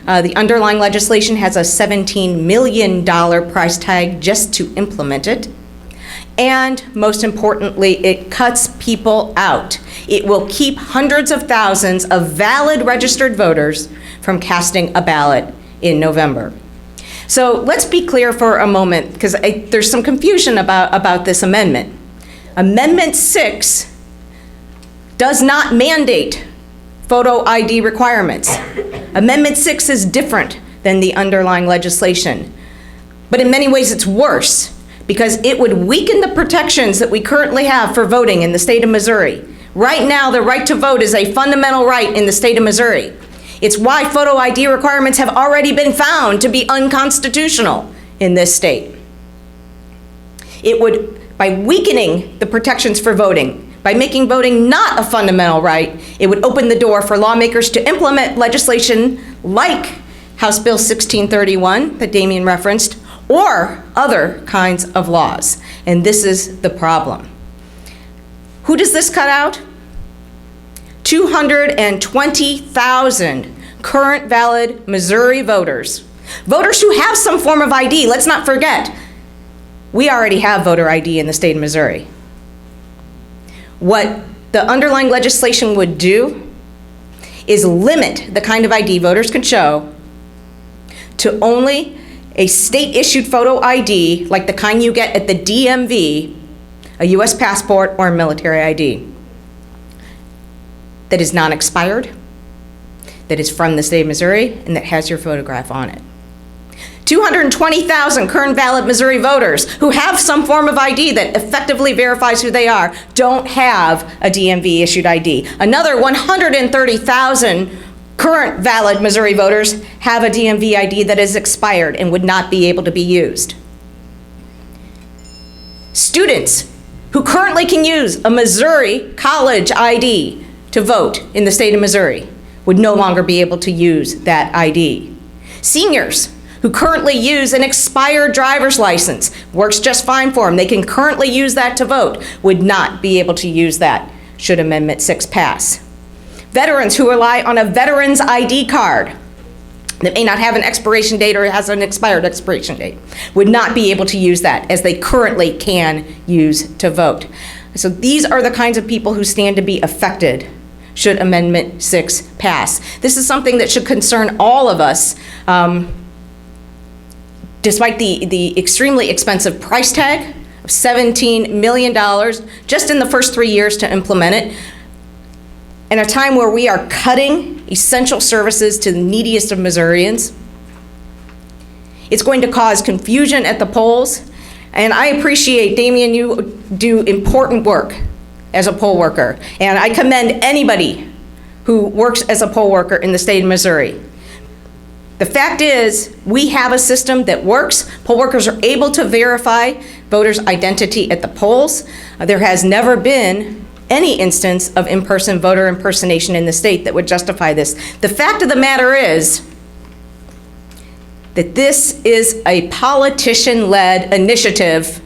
The underlying legislation has a $17 million price tag just to implement it. And most importantly, it cuts people out. It will keep hundreds of thousands of valid registered voters from casting a ballot in November. So let's be clear for a moment, because there's some confusion about this amendment. Amendment 6 does not mandate photo ID requirements. Amendment 6 is different than the underlying legislation. But in many ways it's worse, because it would weaken the protections that we currently have for voting in the state of Missouri. Right now, the right to vote is a fundamental right in the state of Missouri. It's why photo ID requirements have already been found to be unconstitutional in this state. It would, by weakening the protections for voting, by making voting not a fundamental right, it would open the door for lawmakers to implement legislation like House Bill 1631 that Damien referenced, or other kinds of laws. And this is the problem. Who does this cut out? 220,000 current valid Missouri voters. Voters who have some form of ID. Let's not forget, we already have voter ID in the state of Missouri. What the underlying legislation would do is limit the kind of ID voters can show to only a state-issued photo ID, like the kind you get at the DMV, a U.S. passport or a military ID, that is non-expired, that is from the state of Missouri, and that has your photograph on it. 220,000 current valid Missouri voters who have some form of ID that effectively verifies who they are don't have a DMV-issued ID. Another 130,000 current valid Missouri voters have a DMV ID that is expired and would not be able to be used. Students who currently can use a Missouri college ID to vote in the state of Missouri would no longer be able to use that ID. Seniors who currently use an expired driver's license, works just fine for them, they can currently use that to vote, would not be able to use that should Amendment 6 pass. Veterans who rely on a veteran's ID card that may not have an expiration date or has an expired expiration date would not be able to use that as they currently can use to vote. So these are the kinds of people who stand to be affected should Amendment 6 pass. This is something that should concern all of us, despite the extremely expensive price tag of $17 million just in the first 3 years to implement it. In a time where we are cutting essential services to the neediest of Missourians. It's going to cause confusion at the polls. And I appreciate, Damien, you do important work as a poll worker. And I commend anybody who works as a poll worker in the state of Missouri. The fact is, we have a system that works. Poll workers are able to verify voters' identity at the polls. There has never been any instance of in-person voter impersonation in the state that would justify this. The fact of the matter is that this is a politician-led initiative.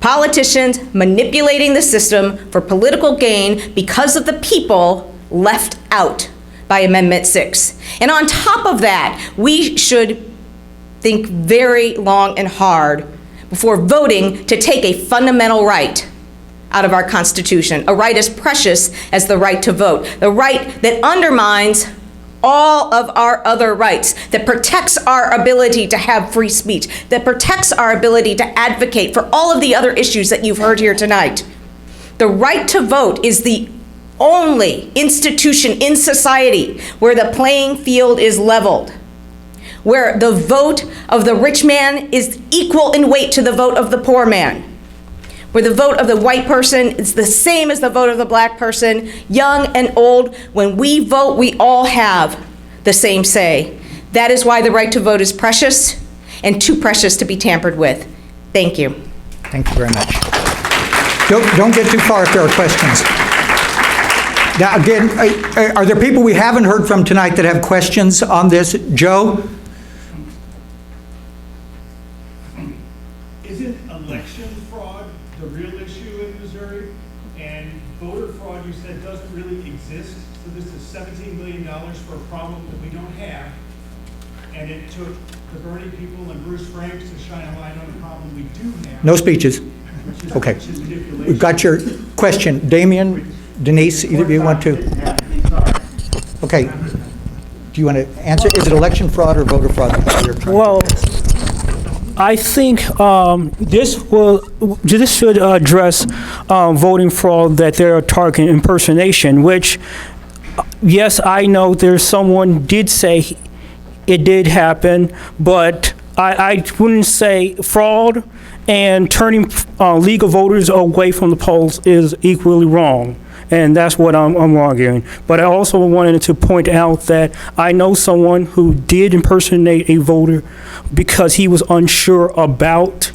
Politicians manipulating the system for political gain because of the people left out by Amendment 6. And on top of that, we should think very long and hard before voting to take a fundamental right out of our Constitution, a right as precious as the right to vote, the right that undermines all of our other rights, that protects our ability to have free speech, that protects our ability to advocate for all of the other issues that you've heard here tonight. The right to vote is the only institution in society where the playing field is leveled, where the vote of the rich man is equal in weight to the vote of the poor man, where the vote of the white person is the same as the vote of the black person, young and old. When we vote, we all have the same say. That is why the right to vote is precious and too precious to be tampered with. Thank you. Thank you very much. Don't get too far if there are questions. Now, again, are there people we haven't heard from tonight that have questions on this? Joe? Isn't election fraud the real issue in Missouri? And voter fraud, you said, doesn't really exist. So this is $17 million for a problem that we don't have. And it took the Bernie people and Bruce Franks to shine a light on a problem we do have. No speeches. Okay. We've got your question. Damien, Denise, either of you want to? Okay. Do you want to answer? Is it election fraud or voter fraud? Well, I think this should address voting fraud that they're targeting impersonation, which, yes, I know there's someone did say it did happen, but I wouldn't say fraud and turning legal voters away from the polls is equally wrong. And that's what I'm arguing. But I also wanted to point out that I know someone who did impersonate a voter because he was unsure about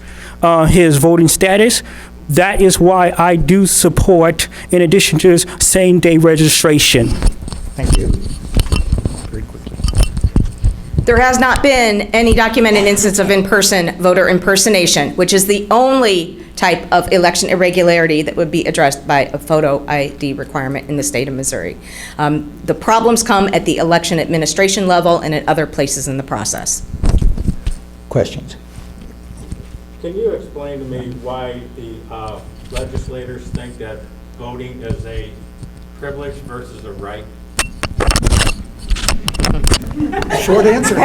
his voting status. That is why I do support, in addition to this, same-day registration. Thank you. There has not been any documented instance of in-person voter impersonation, which is the only type of election irregularity that would be addressed by a photo ID requirement in the state of Missouri. The problems come at the election administration level and at other places in the process. Questions? Can you explain to me why the legislators think that voting is a privilege versus a right? Short answer.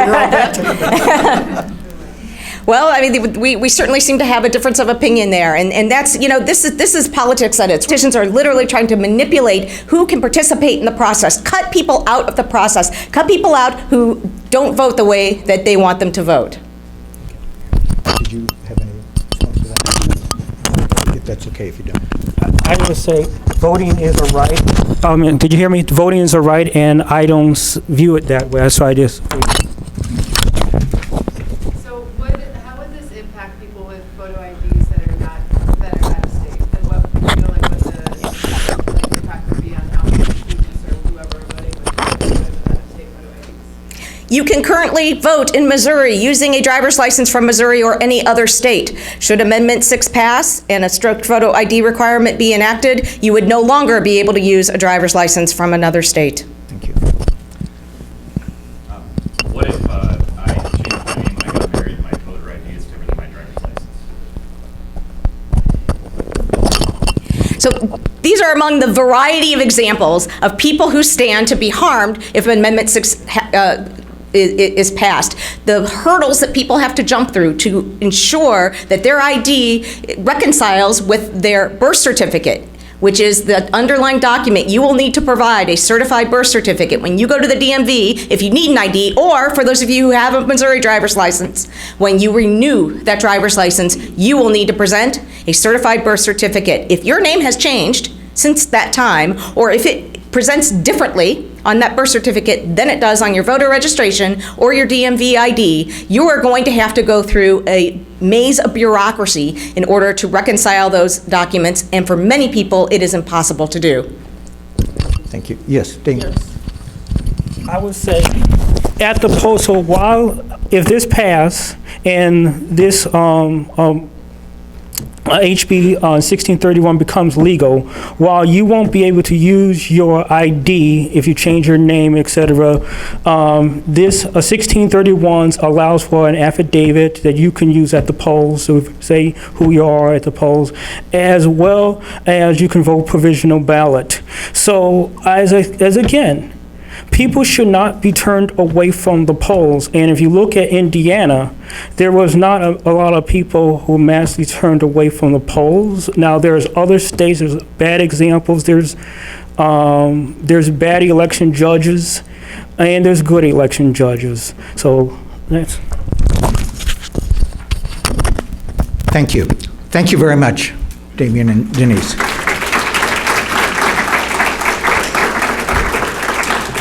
Well, I mean, we certainly seem to have a difference of opinion there, and that's, you know, this is politics at its. Politicians are literally trying to manipulate who can participate in the process, cut people out of the process, cut people out who don't vote the way that they want them to vote. Did you have any response to that? If that's okay, if you don't. I would say voting is a right. Did you hear me? Voting is a right, and I don't view it that way. So I just. So how would this impact people with photo IDs that are out of state? And what, you know, like what the impact would be on how many students or whoever voting with out-of-state photo IDs? You can currently vote in Missouri using a driver's license from Missouri or any other state. Should Amendment 6 pass and a strict photo ID requirement be enacted, you would no longer be able to use a driver's license from another state. Thank you. So these are among the variety of examples of people who stand to be harmed if Amendment 6 is passed. The hurdles that people have to jump through to ensure that their ID reconciles with their birth certificate, which is the underlying document. You will need to provide a certified birth certificate when you go to the DMV if you need an ID, or for those of you who have a Missouri driver's license, when you renew that driver's license, you will need to present a certified birth certificate. If your name has changed since that time, or if it presents differently on that birth certificate than it does on your voter registration or your DMV ID, you are going to have to go through a maze of bureaucracy in order to reconcile those documents, and for many people, it is impossible to do. Thank you. Yes, Damien. I would say at the poll, so while, if this pass and this HB 1631 becomes legal, while you won't be able to use your ID if you change your name, etc., this 1631 allows for an affidavit that you can use at the polls, so say who you are at the polls, as well as you can vote provisional ballot. So as again, people should not be turned away from the polls. And if you look at Indiana, there was not a lot of people who massively turned away from the polls. Now there's other states, there's bad examples, there's bad election judges, and there's good election judges. So that's. Thank you. Thank you very much, Damien and Denise.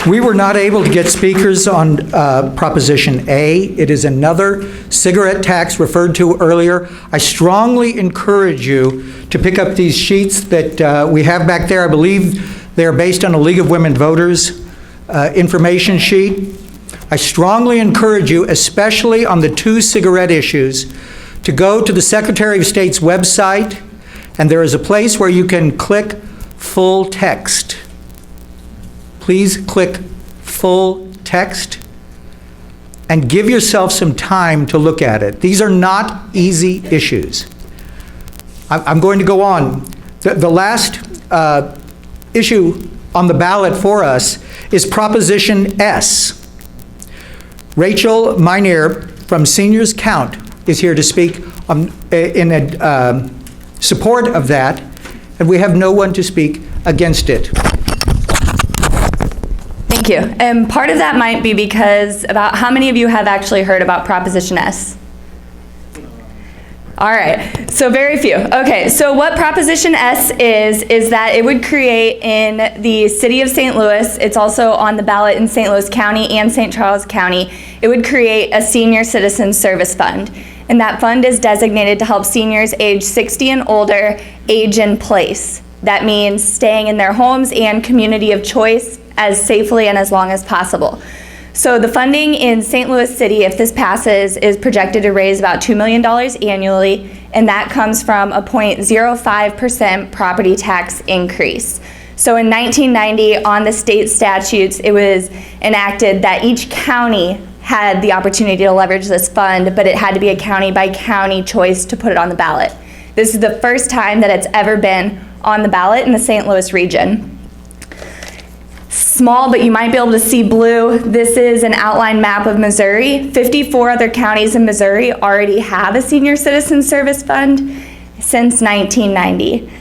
We were not able to get speakers on Proposition A. It is another cigarette tax referred to earlier. I strongly encourage you to pick up these sheets that we have back there. I believe they are based on a League of Women Voters information sheet. I strongly encourage you, especially on the two cigarette issues, to go to the Secretary of State's website, and there is a place where you can click full text. Please click full text and give yourself some time to look at it. These are not easy issues. I'm going to go on. The last issue on the ballot for us is Proposition S. Rachel Minear from Seniors Count is here to speak in support of that, and we have no one to speak against it. Thank you. And part of that might be because about how many of you have actually heard about Proposition S? All right, so very few. Okay, so what Proposition S is that it would create in the city of St. Louis, it's also on the ballot in St. Louis County and St. Charles County, it would create a senior citizen service fund. And that fund is designated to help seniors age 60 and older age in place. That means staying in their homes and community of choice as safely and as long as possible. So the funding in St. Louis City, if this passes, is projected to raise about $2 million annually, and that comes from a 0.05% property tax increase. So in 1990, on the state statutes, it was enacted that each county had the opportunity to leverage this fund, but it had to be a county-by-county choice to put it on the ballot. This is the first time that it's ever been on the ballot in the St. Louis region. Small, but you might be able to see blue. This is an outline map of Missouri. 54 other counties in Missouri already have a senior citizen service fund since 1990.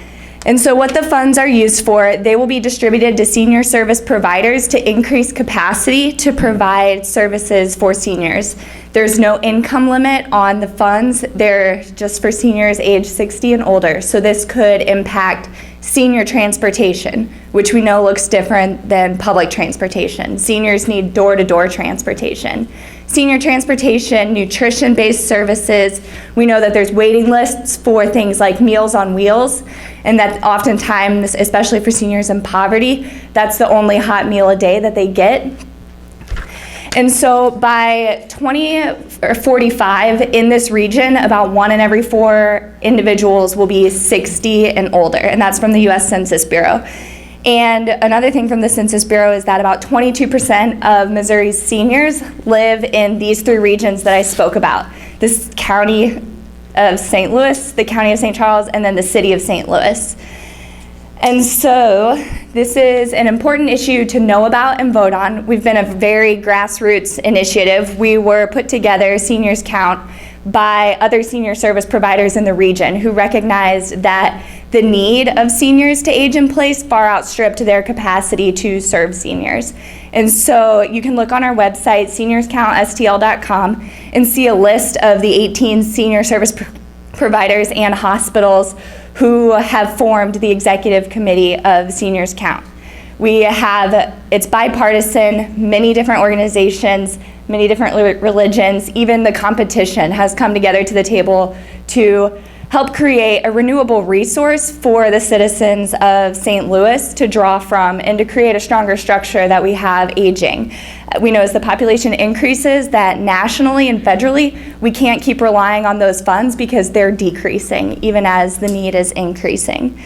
And so what the funds are used for, they will be distributed to senior service providers to increase capacity to provide services for seniors. There's no income limit on the funds. They're just for seniors age 60 and older. So this could impact senior transportation, which we know looks different than public transportation. Seniors need door-to-door transportation. Senior transportation, nutrition-based services, we know that there's waiting lists for things like Meals on Wheels, and that oftentimes, especially for seniors in poverty, that's the only hot meal a day that they get. And so by 2045 in this region, about 1 in every 4 individuals will be 60 and older, and that's from the US Census Bureau. And another thing from the Census Bureau is that about 22% of Missouri's seniors live in these 3 regions that I spoke about. This county of St. Louis, the county of St. Charles, and then the city of St. Louis. And so this is an important issue to know about and vote on. We've been a very grassroots initiative. We were put together, Seniors Count, by other senior service providers in the region who recognized that the need of seniors to age in place far outstripped their capacity to serve seniors. And so you can look on our website, seniorscountstl.com, and see a list of the 18 senior service providers and hospitals who have formed the executive committee of Seniors Count. It's bipartisan, many different organizations, many different religions, even the competition has come together to the table to help create a renewable resource for the citizens of St. Louis to draw from and to create a stronger structure that we have aging. We know as the population increases that nationally and federally, we can't keep relying on those funds because they're decreasing even as the need is increasing.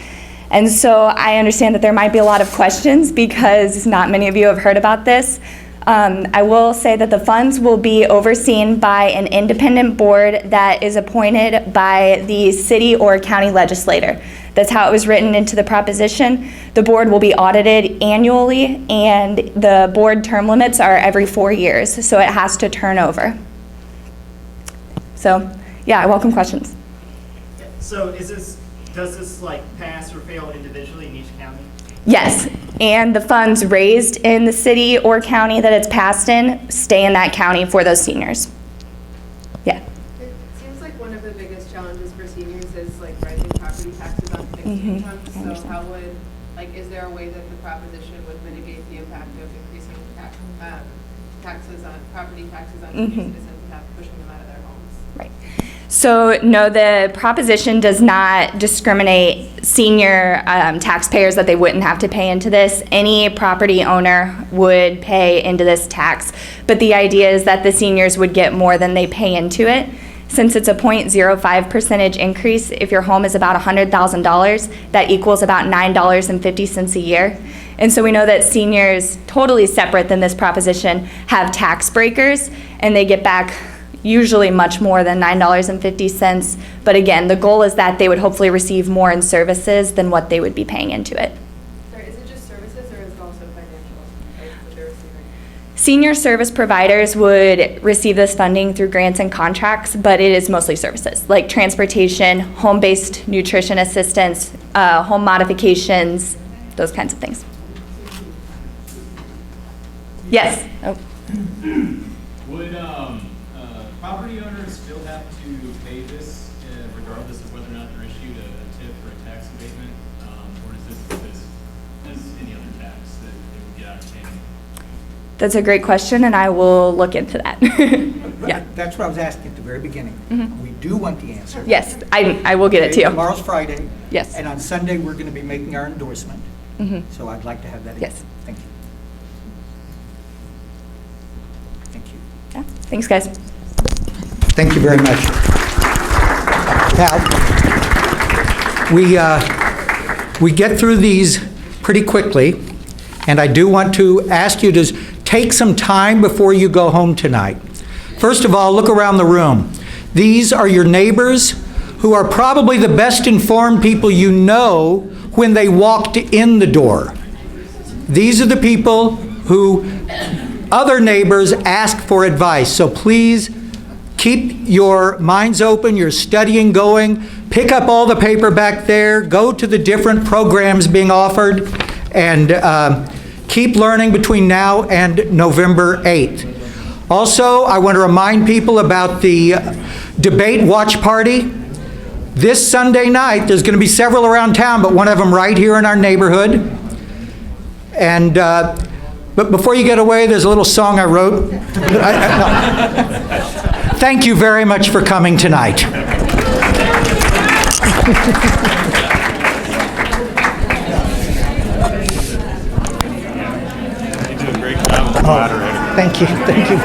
And so I understand that there might be a lot of questions because not many of you have heard about this. I will say that the funds will be overseen by an independent board that is appointed by the city or county legislator. That's how it was written into the proposition. The board will be audited annually, and the board term limits are every 4 years, so it has to turn over. So, yeah, I welcome questions. So does this like pass or fail individually in each county? Yes, and the funds raised in the city or county that it's passed in stay in that county for those seniors. Yeah. It seems like one of the biggest challenges for seniors is like rising property taxes on fixed income. So how would, like, is there a way that the proposition would mitigate the impact of increasing taxes on property taxes on senior citizens and have pushing them out of their homes? Right. So no, the proposition does not discriminate senior taxpayers that they wouldn't have to pay into this. Any property owner would pay into this tax, but the idea is that the seniors would get more than they pay into it. Since it's a 0.05% increase, if your home is about $100,000, that equals about $9.50 a year. And so we know that seniors, totally separate than this proposition, have tax breakers, and they get back usually much more than $9.50. But again, the goal is that they would hopefully receive more in services than what they would be paying into it. Sorry, is it just services or is it also financial, like, that they're receiving? Senior service providers would receive this funding through grants and contracts, but it is mostly services, like transportation, home-based nutrition assistance, home modifications, those kinds of things. Yes? Oh. Would property owners still have to pay this regardless of whether or not they're issued a tip or a tax abatement? Or is this as any other tax that they would get out of paying? That's a great question, and I will look into that. Yeah. That's what I was asking at the very beginning. We do want the answer. Yes, I will get it to you. Tomorrow's Friday. Yes. And on Sunday, we're going to be making our endorsement. So I'd like to have that. Yes. Thank you. Thank you. Yeah. Thanks, guys. Thank you very much. Now, we get through these pretty quickly, and I do want to ask you to take some time before you go home tonight. First of all, look around the room. These are your neighbors who are probably the best informed people you know when they walked in the door. These are the people who other neighbors ask for advice. So please keep your minds open, your studying going, pick up all the paper back there, go to the different programs being offered, and keep learning between now and November 8th. Also, I want to remind people about the debate watch party. This Sunday night, there's going to be several around town, but one of them right here in our neighborhood. And but before you get away, there's a little song I wrote. Thank you very much for coming tonight. You do a great job as a moderator. Thank you. Thank you.